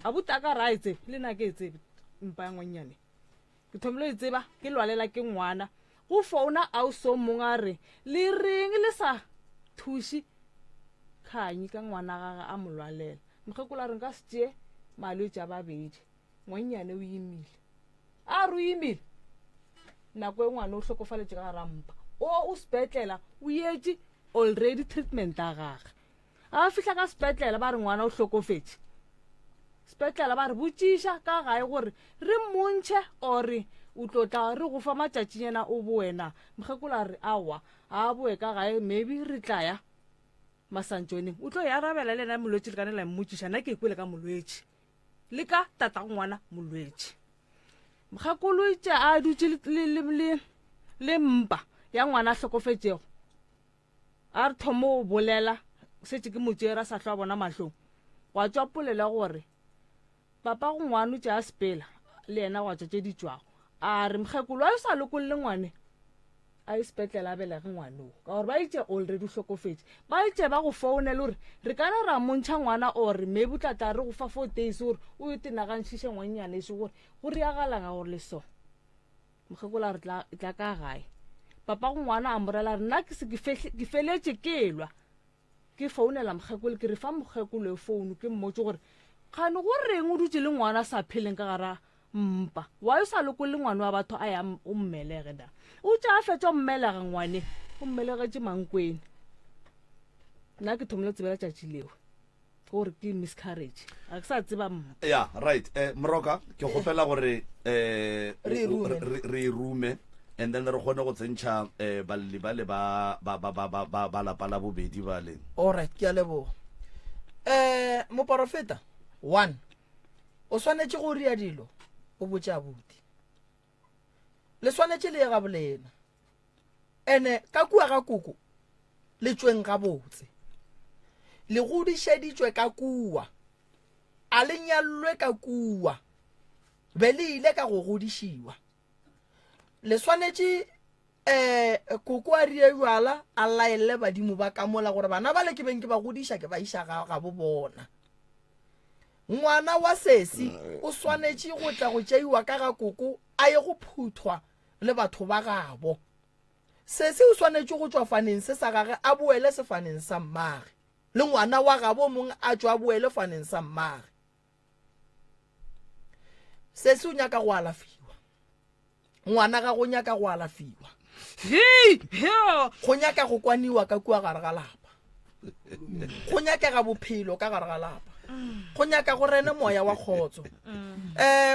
a buta ka ra e tsebe le nna ke e tsebe mpa ya ngwannyane ke thomile e tseba ke lwalela ke ngwana go founa ao so mongwe a re le reng le sa thuše kganyi ka ngwana gage a mo lwalela mokgekola reng ka se tšee malwetse a babedi ngwannyane o imile a re o imile nako e ngwana o hlokofaletše ka gara mpa o sepetlela o etse already treatment a gage a fihla ka sepetlela ba re ngwana o hlokofetse sepetlela ba re botšiša ka gae gore re montšhe ore o tlotla re go fa matšatšinyana o boena mokgekola re awa a boe ka gae maybe re tlaya masantšoneng o tlo ya arabela le ena molwetse le ka ne la mmotšiša nna ke kwele ka molwetse le ka tata ngwana molwetse mokgekolo itše a dutše le mpa ya ngwana a hlokofetšego a re thomo o bolela setse ke motšera sa hlwa bona mahlong wa tswa polela gore papa go ngwana tše a sepela le yena wa tšatše di tšwago a re mokgekolo a e sa lokolle ngwane a e sepetlela a belage ngwaneo ka gore ba itše already o hlokofetse ba itše ba go founele gore re kana ra montšha ngwana ore maybe tlatla re go fa 4 days gore o yo tenagantšhiše ngwannyane ese gore go reagalanga gore le so mokgekola re tla ka gae papa go ngwana a morela re nna ke feletše ke lwa ke founela mokgekolo ke re fa mokgekolo e founu ke mmotse gore kgane go reng o dutse le ngwana sa pheleng ka gara mpa wa yo sa lokolle ngwana wa batho a ya o mmelege da o tša a fetša o mmelega ngwane o mmelegetše mankwene nna ke thomile tsebela tšatši leo gore ke miscarriage a ke sa tseba mpa ya right moroka ke gopela gore Re rume. re rume and then re kgone go tsentšha balli bale ba lapa la bobedi bale alright ke a leboga moporofeta 1 o swanetše go ria dilo o botse abuti le swanetše le ye ga bolena ene ka kua ga koko le tsweng ga botse le godišeditšwe ka kua a le nyallwe ka kua be le ile ka go godišiwa le swanetše koko a rie jwala a laele badimo ba ka mola gore bana ba le ke beng ke ba godiša ke ba iša ga bo bona ngwana wa sesi o swanetše go tla go tšeiwa ka ga koko a ye go phuthwa le batho ba gabo sesi o swanetše go tswa faneng se sa gage a boele sefaneng sa mmage le ngwana wa gabo mongwe a tswa a boele faneng sa mmage sesi o nyaka go alafiwa ngwana ga go nyaka go alafiwa go nyaka go kwaniwa ka kua gare ga lapa go nyakega bophelo ka gare ga lapa go nyaka go rene moya wa kgotso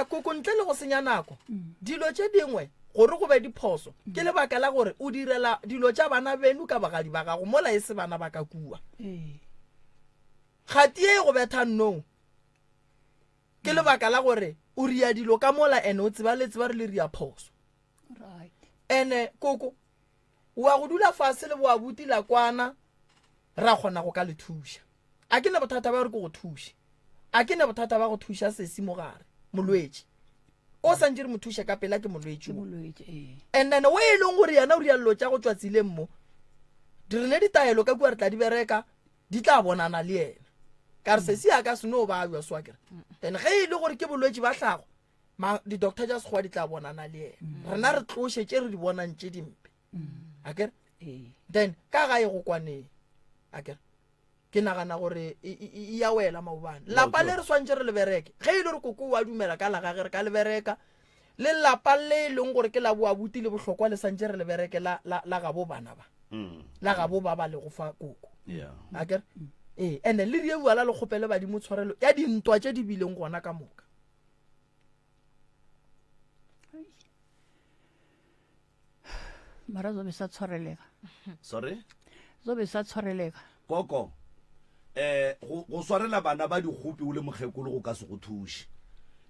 koko ntle le go senya nako dilo tše dingwe gore go be diphoso ke lebaka la gore o direla dilo tša bana benu ka bagadi ba gago mola e se bana ba ka kua kgati e go betha nnong ke lebaka la gore o ria dilo ka mola ene o tseba le tseba re le ria phoso right ene koko wa go dula fase le boa butila kwana ra kgona go ka le thuša a ke ne bothata ba gore ke go thuše a ke ne bothata ba go thuša sesi mo gare molwetse o santse re mo thuše ka pela ke molwetse o molwetse and then o e leng gore yana o rialo tša go tswa tsileng mo di rene ditaelo ka kua re tla di bereka di tla bonana le ena ka re sesi a ka se no ba jwa swakere then ge e le gore ke bolwetse ba tlhago di-doctor tša sekgowa di tla bonana le ena rena re tlošetse re di bonang tše dimpe akere then ka ga e go kwaneng akere ke nagana gore e ya wela maobane lapa le re swantse re lebereke ge e le gore koko wa dumela ka la gage re ka lebereka le lapa le e leng gore ke la boa buti le bohlokwa le santse re lebereke la gabo bana ba la gabo ba ba le go fa koko akere ene le rie bua la le kgopele badimo tshwarelo ya dintwa tše di bileng gona ka moka mara zo be sa tshwarelega sorry zobe sa tshwareleka koko go swarela bana ba dikgopi o le mokgekolo go ka se go thuše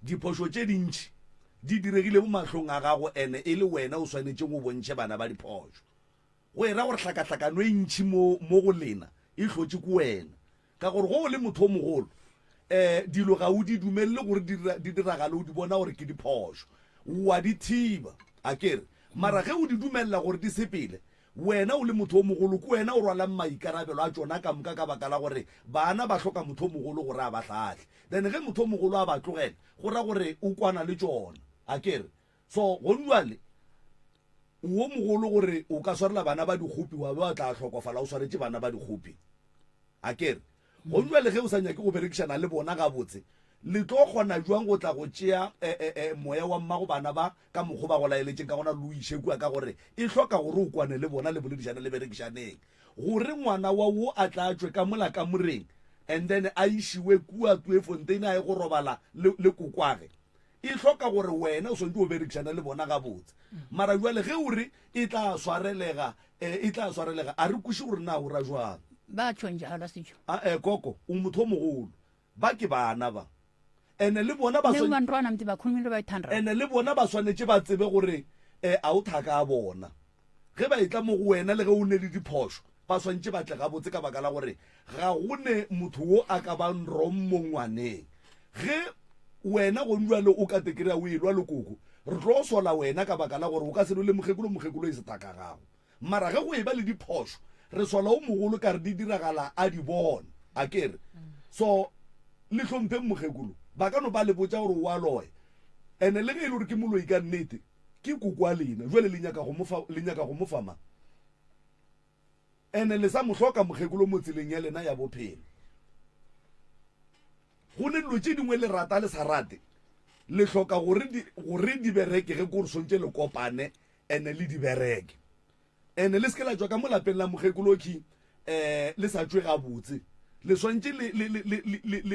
diphoso tše dintšhi di diregile mo matlhong a gago ene e le wena o swanetse go bontšhe bana ba diphoso go era gore tlhakatlhakano e ntšhi mo go lena e hlotse ko wena ka gore go o le motho o mogolo dilo ga o di dumelele gore di diragale o di bona gore ke diphoso wa di thiba a kere mara ge o di dumelela gore di sepele wena o le motho o mogolo ko wena o rwalang maikarabelo a tsona ka moka ka baka la gore bana ba hloka motho o mogolo gore a ba hlahle then ge motho o mogolo a ba tlogela go ra gore o kwana le tsona a kere so gone jwale wo mogolo gore o ka swarela bana ba dikgopi wa be wa tla tlhokofala o swaretse bana ba dikgopi a kere gone jwale ge o sa nyake go berekišana le bona ga botse le tlo kgona jwang go tla go tšea moya wa mmago bana ba ka mokgo ba go laeletseng ka gona le o išekua ka gore e hloka gore o kwane le bona le boledišane le berekišaneng gore ngwana wa wo a tla tswe ka mola ka moreng and then a išiwe kua Tweefontein a ye go robala le kokwage e hloka gore wena o swantse o berekišana le bona ga botse mara jwale ge o re e tla swarelega a re kuše gore na o ra jwang ba tshonjala setšo koko o motho o mogolo ba ke bana ba ene le bona ba le bantwana mti bakhulumile ba ithanda ene le bona ba swanetse ba tsebe gore a o thaka a bona ge ba itla mo go wena le ge o ne le diphoso ba swantse ba tle ga botse ka baka la gore ga go ne motho wo a ka bang rommo ngwaneng ge wena go jwale o ka tekere o elwa lekoko re tlo sola wena ka baka la gore o ka se le mogekolo e se thaka gago mara ge go e ba le diphoso re sola o mogolo ka re di diragala a di bona a kere so le tlhomphe mogekolo ba ka no ba le botsa gore o a loye ene le ge e le gore ke moloi ka nnete ke koko a lena jwale le nyaka go mo fama ene le sa mo hloka mogekolo mo tseleng ya lena ya bophelo go ne dilo tše dingwe le rata le sa rate le hloka gore di bereke ge kore swantse le kopane ene le di bereke ene le se ke la tswa ka mo lapeng la mogekoloki le sa tswe gabotse le swantse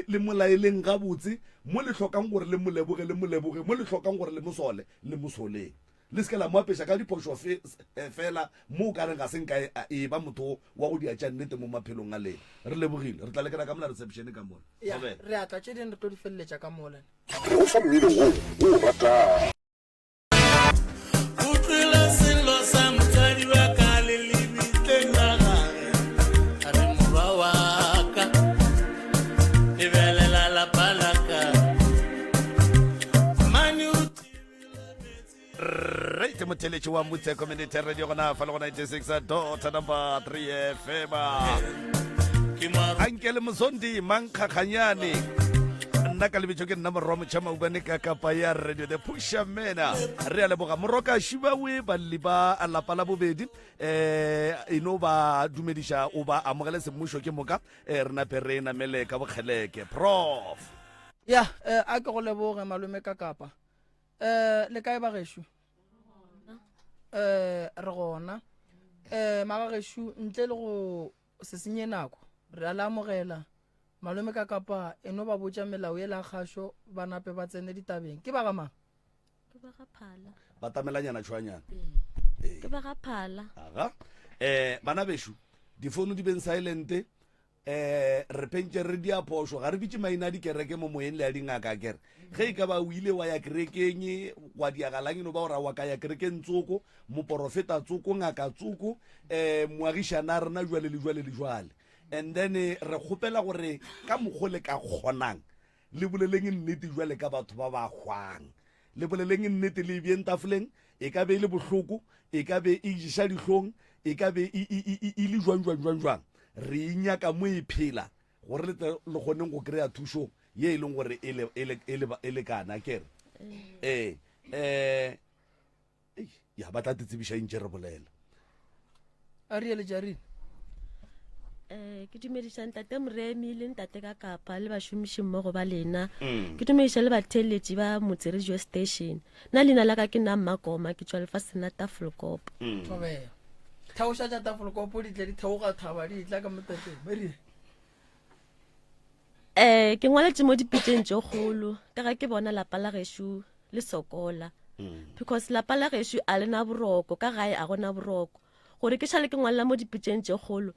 le molaeleng gabotse mo le hlokang gore le moleboge mo le hlokang gore le mosole le mosoleng le se ke la mo apesa ka diphoso fela mo o ka reng ga seng ka e ba motho wa go dia tša nnete mo maphelong a lena re lebogile re tla lekana ka mola reception ka mona re atla tše dingwe re tlo di feleletša ka mola o fa mmino o ratang motheletši wa motse community radio gona fa le go 96.3 FM ankele mosondi mankgakganyane nna ka lebetšo ke nna morwa motšhamaubane ka kapa ya radio the pusher mena re a leboga moroka šibawe balli ba lapa la bobedi eno ba dumediša o ba amogele semmušo ke moka re nape re namele ka bokgeleke prof ya a ke go leboge malome ka kapa le kae ba gešo re gona magageshu ntle le go se senye nako re a lamogela malome ka kapa eno ba botša melao e la kgašo ba nape ba tsene ditabeng ke ba ga mang ke ba ga phala ba tamelanyana tšhwanyana ke ba ga phala aga bana bešo difounu di beng silente re pentse re di aphoso ga re bitse maina a dikereke mo moyeng le a dingaka kere ge e ka ba o ile wa ya kerekeng wa diagalang eno ba gore wa ka ya kerekeng tsoko moporofeta tsoko ngaka tsoko moagišana a rena jwale le jwale le jwale and then re kgopela gore ka mokgo le ka kgonang le boleleng nnete jwale ka batho ba ba hwang le boleleng nnete le bjeng tafoleng e ka be e le bohloko e ka be e jiša dihlong e ka be e le jwang re inyaka mo e phela gore le kgoneng go kry-a thušo ye e leng gore e lekana kere ya ba tla tetsebiša ntše re bolela a riele jarine ke dumediša ntate moremi le ntate ka kapa le bašomiši mmogo ba lena ke dumediša le batheletši ba motse radio station nna leina la ka ke nna mmakoma ke tswa lefasena tafolkopo theoša tša tafolkopo di tla di theoga thaba di tla ka motateng marie ke ngwaletše mo dipitšeng tše kgolo ka ga ke bona lapa la gešo le sokola because lapa la gešo a lena boroko ka gae a gona boroko gore ke šale ke ngwalela mo dipitseng tše kgolo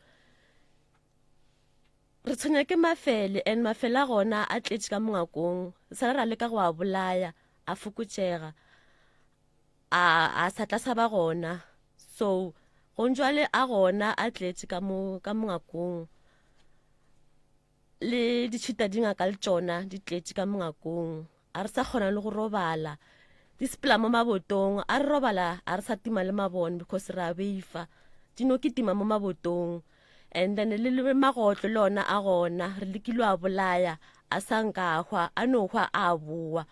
re tshwenya ke mafele and mafele a gona a tletše ka mongakong sa ra leka go a bolaya a fokotšega a satla sa ba gona so gonjwale a gona a tletše ka mongakong le ditšhita dingaka le tšona di tletše ka mongakong a re sa kgona le go robala di sepela mo mabotong a re robala a re sa tima le mabone because re a beifa dino ke tima mo mabotong and then le magotlo le ona a gona re lekile a bolaya a sa nkagwa a no hwa a boa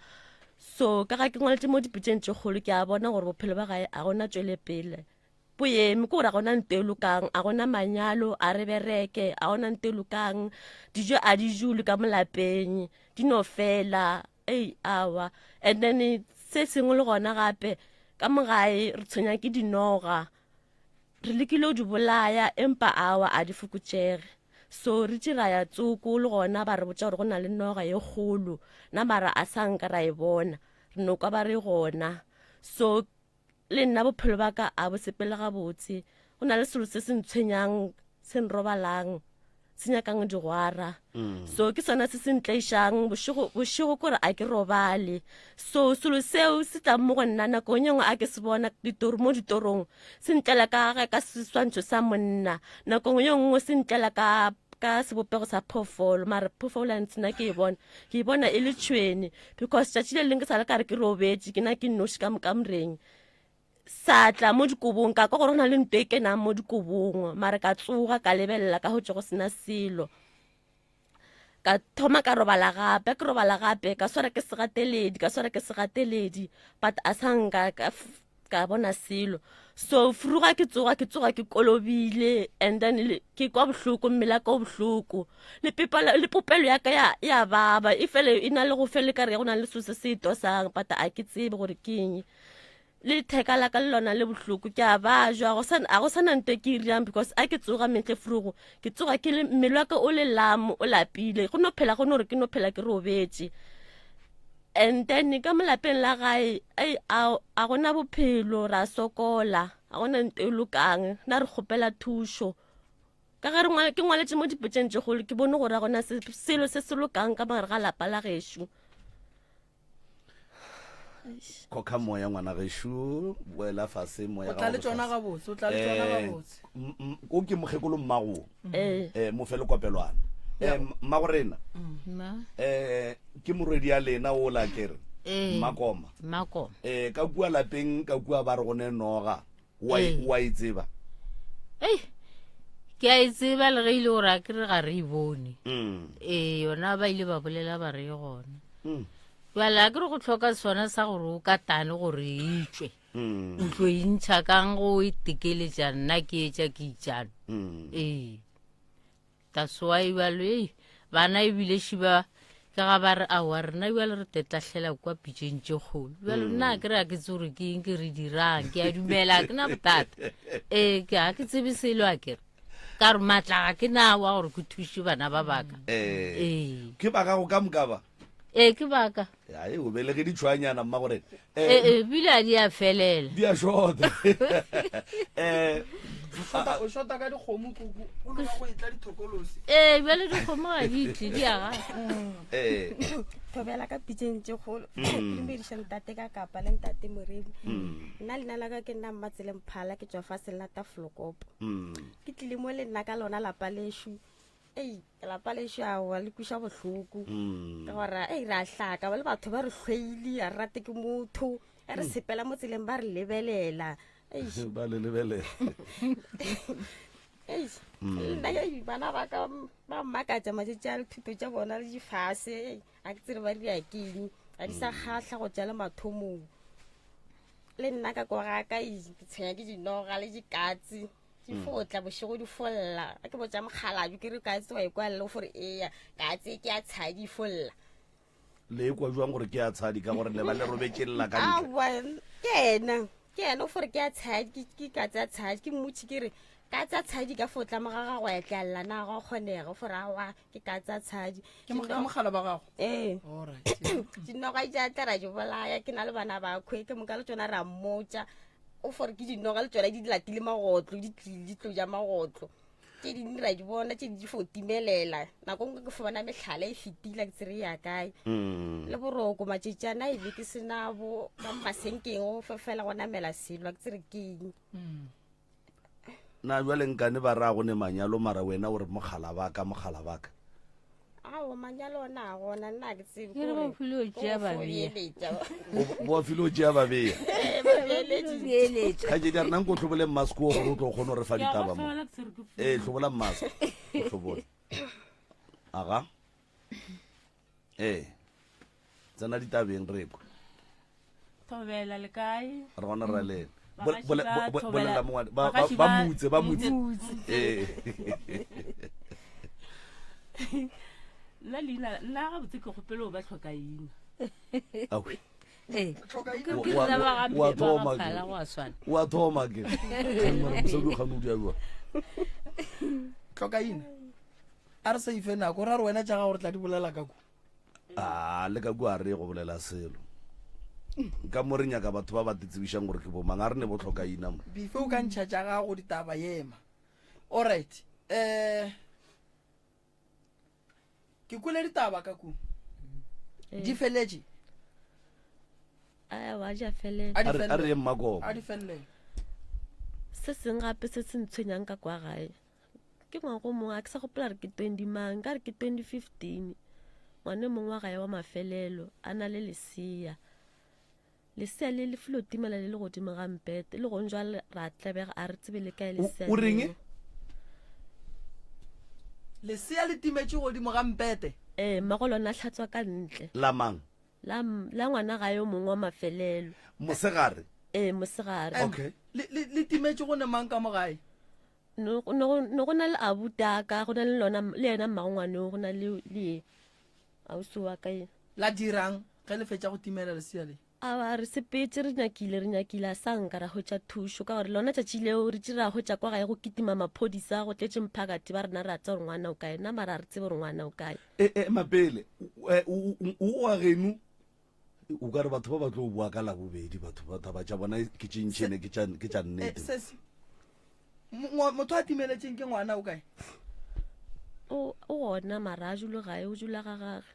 so ka ga ke ngwaletse mo dipitseng tše kgolo ke a bona gore bophelo ba gae a gona tšwele pele boemi ke gore a gona ntelokang a gona manyalo a re bereke a gona ntelokang dijo a di jule ka molapeng di no fela awa and then se sengwe le gona gape ka mogae re tshwenya ke dinoga re lekile o di bolaya empa awa a di fokotšege so re tšera ya tsoko le gona ba re botša gore go na le noga ye kgolo na mara a sa nka ra e bona re no kwa ba re gona so le nna bophelo ba ka a bo sepele gabotse go na le selo se se ntshwenyang se nrobalang se nyakang digwara so ke sona se se ntleišang bošego kore a ke robale so selo seo se tla mo go nna nako nyengwe a ke se bona mo ditorong se ntlela ka seswantšho sa monna nako ye nngwe se ntlela ka sebopego sa phofolo mara phofolo a ntsena ke e bona e le tšhweni because tšatši le leng ke sale ka re ke robetse ke na ke nnoši ka moreng sa tla mo dikobong ka gore go na le nto e kenang mo dikobong mara ka tsoga ka lebelela ka go tse go sena selo ka thoma ka robala gape ke robala gape ka swara ke segateledi but a sanka ka bona selo so fruga ke tsoga ke kolobile and then ke kwa bohloko mmela ka bohloko le popelo ya ka ya baba e fele e na le go fele ka re go na le so se se tosang but a ke tsebe gore keng le theka la ka le lona le bohloko ke a bajwa a go sana nto ke iriang because a ke tsoga mentle frugo ke tsoga ke le mmele wa ka o le lamo o lapile go no phela go no re ke no phela ke robetse and then ka molapeng la gae a gona bophelo ra sokola a gona nto e lokang na re kgopela thušo ka ge ke ngwaletse mo dipetseng tše kgolo ke bone gore a gona selo se se lokang ka magare ga lapa la gešo koka moya ngwana gešo boela fase moya o tla le tsona gabotse o ke mokgekolo mmago mo fele kopelwana mmago rena ke morwedi ya lena o la kere makoma ka kua lapeng ka kua ba re gone noga wa e tseba ke a e tseba le ge ile gore a kere ga re e bone yona ba ile ba bolela ba re gona jale a kere go tlhoka sona sa gore o katane gore e itswe o tlo e ntšha kang go e tekeletša nna ke etša ke itšano that's why balo bana ebile šiba ka ga ba re aowa rena bjale re tetlatlhela kwa pitšeng tše kgolo bjalo nna kere a ke tse gore ke eng ke re dirang ke a dumela ke na bothata ke a ke tsebe selo a kere ka re maatlaga ke na wa gore ke thuše bana ba baka ke baka go ka moka ba ke baka o belege ditshwanyana mma gore bile a di a felela di a shota o shota ka dikgomo kuku o no go itla dithokolosi bjale dikgomo ga di itle di aga thobela ka pitseng tše kgolo le mediša ntate ka kapa le ntate moremi nna leina la ka ke nna mmatsele mphala ke tswa fase lata flokopo ke tlile mo le nna ka lona lapa lešo lapa lešo awa le kuša bohloko ka gore re a hlaka ba le batho ba re hlweile a rate ke motho e re sepela mo tseleng ba re lebelela ba le lebelela nna bana ba ka ba mmakatša matšatši a dithuto tša bona le difase a ke tsere ba dia keng a di sa kgatlha go tša le mathomong le nna ka kogaka ke tshwenya ke dinoga le dikatse di fotla bošego di folla a ke botša mokgalabjo ke re katse wa ekwalele gore katse ke a tshadi folla le kwa jwang gore ke a tshadi ka gore le ba le robetšelela ka ntle ke ena o gore ke a tshadi ke katse a tshadi ke mmotši ke re katse a tshadi ka fotla mogaga go ya tlalela na go kgonega gore awa ke katse a tshadi ke mogala ba gago dinoga ja tla ra di bolaya ke na le bana ba khwe ke moka le tsona ra mmotša o fore ke dinoga le tsona di latile magotlo di tlo ja magotlo tse dingwe ra di bona tse di fo timelela nako nngwe ke fo bona metlhala e fetile ke tsere ya kae le boroko matšetšana e be ke senabo ka masenkeng o fefela go namela selo ke tsere keng na jwale nkane ba ra go ne manyalo mara wena o re mogala baka ao manyalo ona gona nna ke tsebe Ke re ba file ho tšea babeya. bo filo tšea babeya ka je di re nang go tlhoboleng masko gore o tlo kgone gore fa ditaba mo tlhobola mask o tlhobole aga tsena ditabeng re kwa thobela le kae re gona ra lena Bagashi ba mutse la leina la ga botse ke gopelo ba tlhoka ina awe wa thoma ke mosadi ga no di a tlhoka ina a re sa ife nako ra re wena tša ga gore tla di bolela ka ko le ka kwa re go bolela selo ka mo re nyaka batho ba ba tsebišang gore ke bomang a re ne bo tlhoka ina mo bife o ka ntšha tša gago ditaba yema alright ke kwele ditaba ka ko di feletše wa ja felela a re mmakoma a di felelela se seng gape se se ntshwenyang ka kwa gae ke ngwago mongwe a ke sa gopola re ke 20 mang ka re ke 2015 ngwane mongwe wa gae wa mafelelo a na le lesea le le filo timela le godimo ga mpete le gong jwa ra tlabega a re tsebe le kae lesea o reng lesea le timetše godimo ga mpete mmago lona a tlhatswa ka ntle la mang la ngwana gae o mongwe wa mafelelo mosegare mosegare okay le timetše go ne mang ka mo gae no go na le abutaka go na le lona le yena mmagongwaneo go na le ausi wa kae la dirang ge le fetša go timela lesea le a re sepetse re nyakile a sa nka ra hwetša thušo ka gore lona tšatši leo re tšea ra hwetša kwa gae go kitima maphodisa go tletse mphakati ba rena ra tsa gore ngwana o kae nna mara re tsebe gore ngwana o kae mapele o wa geno o ka re batho ba tlo bua ka la bobedi batho ba taba tša bona ke tšintšhene ke tša nnete sesi motho a timeletseng ke ngwana o kae o gona mara a julo gae o jula ga gage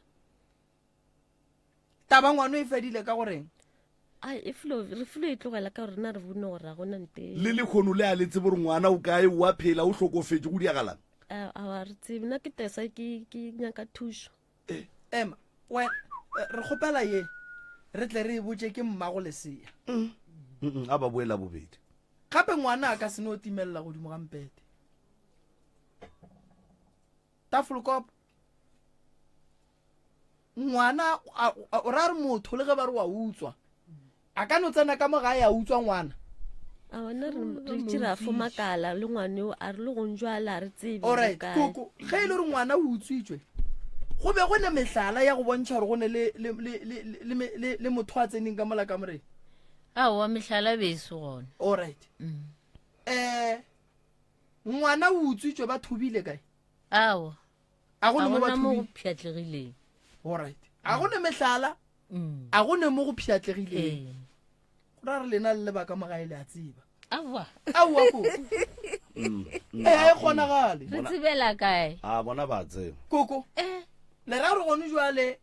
taba ngwana e fedile ka goreng re filo e tlogela ka gore na re bone gore ga gona nte le lekgono le a letse gore ngwana o kae wa phela o hlokofetse go diagalang a re tsebe nna ke tesa ke nyaka thušo ema re kgopela ye re tle re e botse ke mmago lesea a ba boela bobedi gape ngwana a ka se ne o timelela godimo ga mpete tafolkopo ngwana o ra re motho le ge ba re wa utswa a ka no tsena ka mo gae a utswa ngwana a ona re tšira fo makala le ngwaneo a re le gong jwala a re tsebe alright koko ge e le gore ngwana o utswitswe go be go ne mehlala ya go bontšha gore go ne le motho a tseneng ka mola ka moreng aowa mehlala beso gona alright ngwana o utswitswe ba thubile kae aowa a go ne mo ba mo go thubile pšhatlegileng alright a go ne mehlala a go ne mo go pšhatlegileng go ra re lena le lebaka magae le a tseba aowa ko e kgonagale re tsebela kae a bona ba tseba koko le ra re gone jwale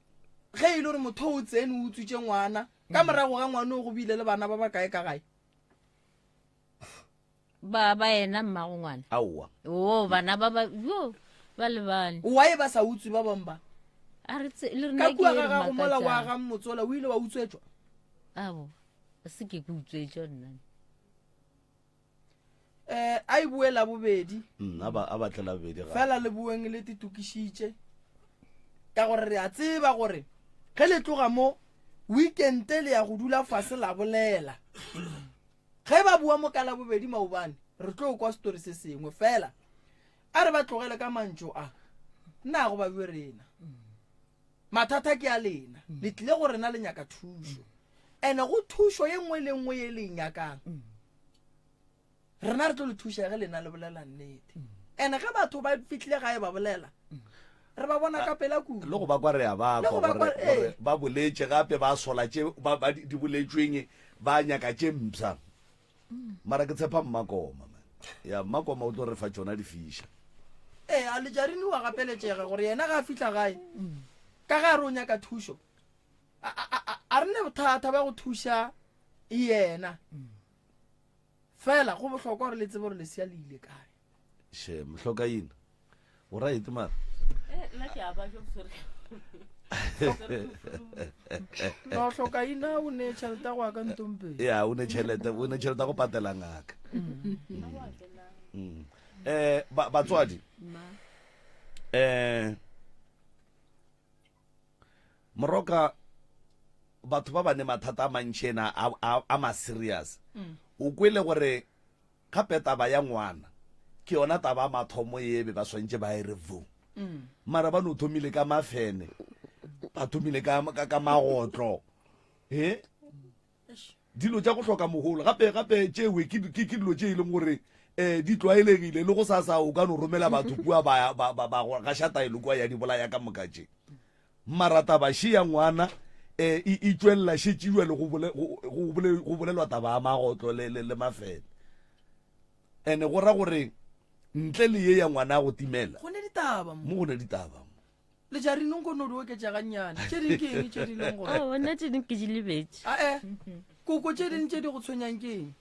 ge e le gore motho o tsene o utswitse ngwana ka morago ga ngwana o go bile le bana ba ba kae ka gae ba ena mmago ngwana aowa o bana ba le bane wa e ba sa utswi ba bang ba a re le ka rena kua ga gago mola wa ga mmotsola o ile wa utswetswa abo se ke ke utswetswa nna a e buela bobedi a batlela bobedi fela le bueng le titukišitše ka gore re a tseba gore ge le tloga mo weekend le ya go dula fase la bolela ge ba bua mo kala bobedi maobane re tlo kwa story se sengwe fela a re ba tlogele ka mantšo a nna go ba bue rena mathata ke a lena le tlile go rena le nyaka thušo ene go thušo ye nngwe le nngwe ye le nyakang rena re tlo le thuša ge lena le bolela nnete ene ge batho ba fitlhile gae ba bolela re ba bona ka pela kudu le go ba kwa re a ba boletse gape ba sola tše di boletsweng ba nyaka tše mpsa mara ke tshepa mmakoma ya mmakoma o tlo re fa tsona di-fisha a lejarini wa gapeletšega gore yena ga a fitlha gae ka ga re o nyaka thušo a re ne bothata ba go thuša yena fela go bohlokwa gore le tsebe gore lesea le ile kae she mohlokaina o right mara no hlokaina o ne tšhelete go ya ka ntompedi ya o ne tšhelete go patela ngaka batswadi moroka batho ba bane mathata a mantšhena a ma-serious o kwele gore gape taba ya ngwana ke yona taba a mathomo ebe ba swantse ba e revo mara ba no thomile ka mafene ba thomile ka magotlo dilo tša go hloka mogolo gape tšewe ke dilo tše e leng gore di tlwaelegile le go sasa o ka no romela batho kua ba gaša taelo kua ya di bolaya ka moka tše mara taba še ya ngwana e tswelela šetšiwa le go bolelwa taba ya magotlo le mafene ene go ra gore ntle le ye ya ngwana go timela go ne ditaba mo go ne ditaba le jarinong ko no di oketšaganyane tše di keng tše di leng gore nna tše ding ke di lebetse ae koko tše ding tše di go tshwenyang keng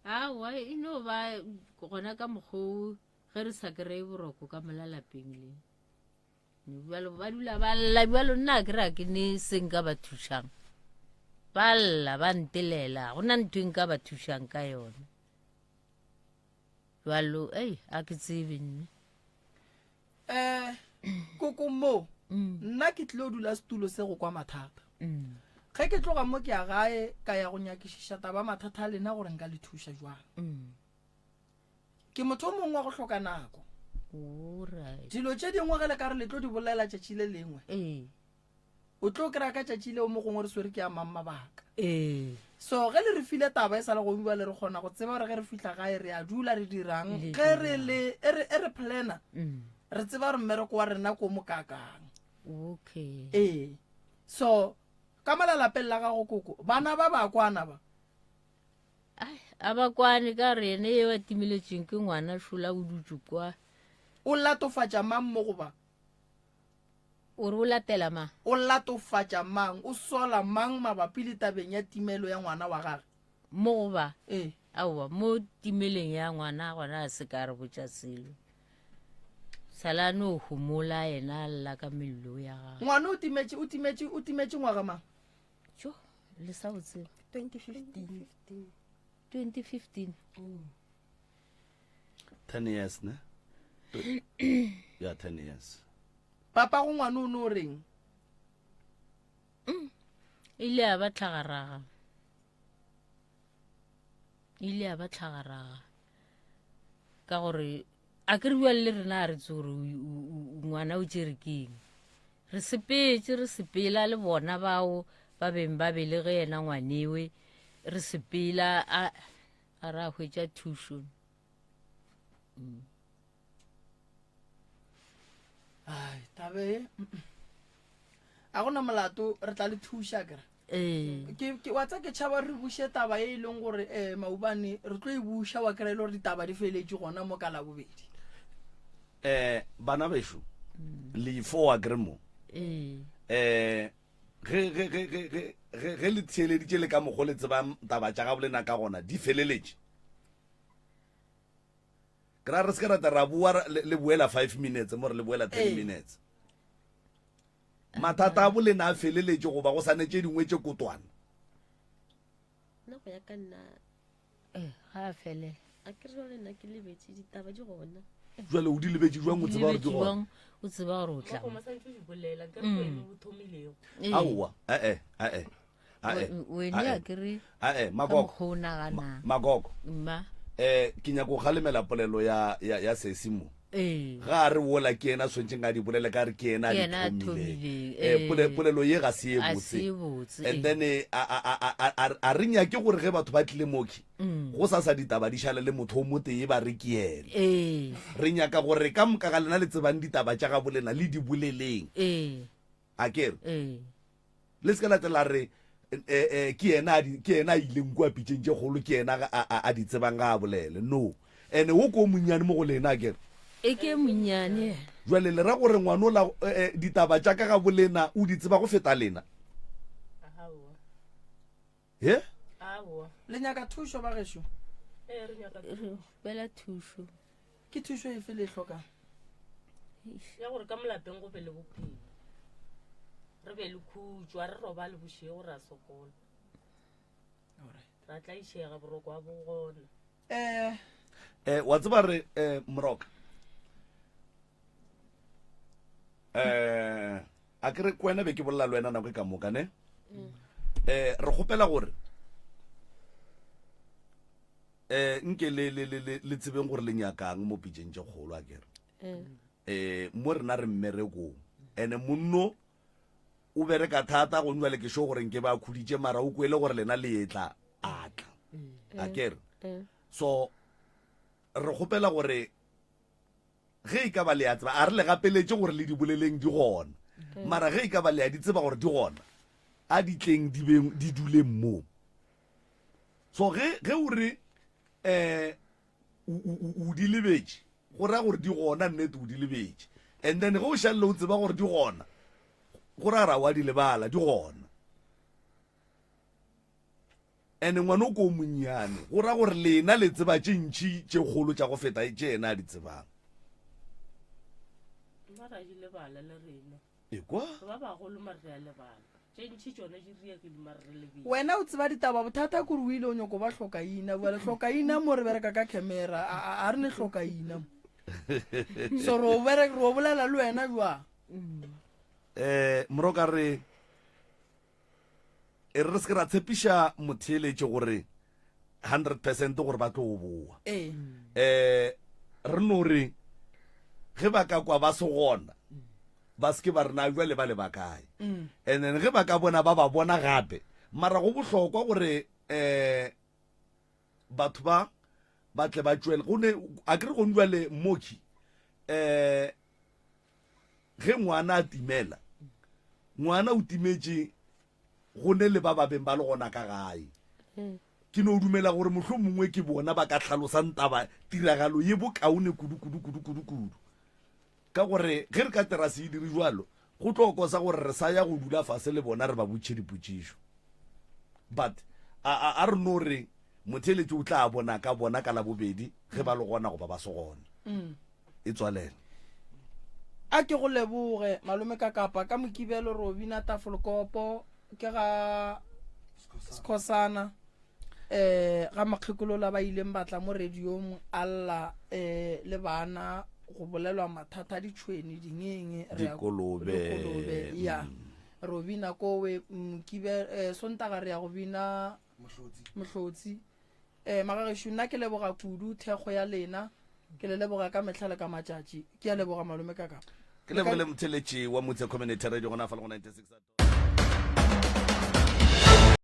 awa e no ba gona ka mokgwa ge re sa kry-e boroko ka molalapeng le ba dula ba lla bjalo nna ke re a ke ne seng ka ba thušang ba lla ba ntelela go na ntho eng ka ba thušang ka yone bjalo a ke tsebe nne koko mo nna ke tlile o dula setulo se go kwa mathata ge ke tloga mo ke ya gae ka ya go nyakišiša taba mathata a lena gore nka le thuša jwang ke motho o mongwe wa go hloka nako dilo tše dingwe ge le ka re le tlo di bolela tšatši le lengwe o tlo kry-a ka tšatši leo mo gongwe re swere ke ya mang mabaka so ge le re file taba e sa le go bua le re kgona go tseba gore ge re fitlha gae re a dula re dirang ge re plana re tseba gore mmereko wa rena ko mo kakang so ka malalapeng la gago koko bana ba ba kwana ba a ba kwane ka re ene ye wa timiletseng ke ngwana šola o dutse kwa o latofatša mang mo goba o re o latela mang o latofatša mang o sola mang mabapi le tabeng ya timelo ya ngwana wa gage mo goba aowa mo timeleng ya ngwana gona a se ka re botša selo salane o humola ena a lla ka mello ya gage ngwana o timetše ngwaga mang jo le sa botsebo 2015 10 years ne ya 10 years papa go ngwana o ne o reng ile a ba tlhagaraga ka gore a ke re bua le rena a re tse gore ngwana o tšere keng re sepela le bona bao ba beng ba belege yena ngwanewe re sepela a re a hwetša thušo tabe a gona molato re tla le thuša kere wa tsa ke tšhaba re buše taba e e leng gore maubane re tlo e buša wa kry-e le gore ditaba di feletše gona mo ka labobedi bana bešo leifo wa kere mo ge le theeleditše le ka mokgo le tseba taba tša ga bolena ka gona di feleletše ke ra re se ke rata ra bua le boela 5 minutes mo re le boela 10 minutes mathata a bolena a feleletše goba go sanetše dingwe tše kotwana nna go ya ka nna ga a felela a ke re gore nna ke lebetse ditaba di gona jale o di lebetse jwang o tseba gore di gona o tseba gore o tla aowa wene a kere magoko o naganang magoko mma ke nyako go galemela polelo ya sesimo ga re wola ke ena swantšeng a di bolele ka re ke ena a thomile polelo ye ga se e botse and then a re nyake gore ge batho ba tlile moki go sa ditaba di šale le motho o motee ba re ke ene re nyaka gore ka moka ga lena le tsebang ditaba tša ga bolena le di boleleng a kere le se ka latela re ke yena a ileng kwa pitšeng tše kgolo ke yena a di tsebang ga a bolele no ene wo ko monnyane mo go lena kere e ke monnyane jwale le ra gore ngwana ola ditaba tša ka ga bolena o di tseba go feta lena ye le nyaka thušo ba gešo bela thušo ke thušo e fe le tlhokang ya gore ka molapeng go be le bophelo re be le khutšwa re roba le bošego ra sokola ra tla išega boroko a bogona wa tseba re moroka a kere kwena be ke bolela le wena nako e ka moka ne re kgopela gore nke le tsebeng gore le nyakang mo pitšeng tše kgolo a kere mo rena re mmerekong ene monno o bereka thata go nwa le ke sho gore nke ba khuditše mara o kwele gore lena le etla atla a kere so re kgopela gore ge e ka ba le ya tseba a re le gapeletše gore le di boleleng di gona mara ge e ka ba le ya di tseba gore di gona a di tleng di dule mo so ge o re o di lebetše go raya gore di gona nnete o di lebetše and then ge o šalele o tseba gore di gona go rara wa di lebala di gona ene ngwana o ko monnyane go raya gore lena le tseba tše ntšhi tše kgolo tša go feta tše ena a di tsebang ekwa ba bagolo mare ya lebala tše ntšhi tšone di riakile mare re lebile wena o tseba ditaba bothata kore o ile o nyako ba hlokaina boele hlokaina mo re bereka ka camera a re ne hlokaina so ro bolela le wena jwang moroka re re se ke ra tshepiša motheeletše gore 100% gore ba tlo go boa re no re ge ba ka kwa ba se gona ba se ke ba rena jwale ba le ba kae and then ge ba ka bona ba bona gape mara go bohlokwa gore batho ba tle ba tšwele gone a kere go jwale moki ge ngwana a timela ngwana o timetše go ne le ba beng ba le gona ka gae ke no dumela gore mohlho mongwe ke bona ba ka tlhalosang taba tiragalo ye bokaone kudu ka gore ge re ka terase e dire jwalo go tlo kosa gore re sa ya go dula fase le bona re ba botše dipotšišo but a re no re motheeletše o tla bona ka la bobedi ge ba le gona go ba se gona e tswalela a ke go leboge malome ka kapa ka mokibelo re o bina tafolokopo ke ga Skhosana ga makgekolola ba ileng batla mo radiong alla le bana go bolelwa mathata ditšhweni dingeng dikolobe ya re o bina kowe sontaga re ya go bina mohlotsi magagešo nna ke leboga kudu thekgo ya lena ke le leboga ka metlhale ka matšatši ke ya leboga malome ka kapa ke lebogele motheletši wa motse community radio gona fa le go 96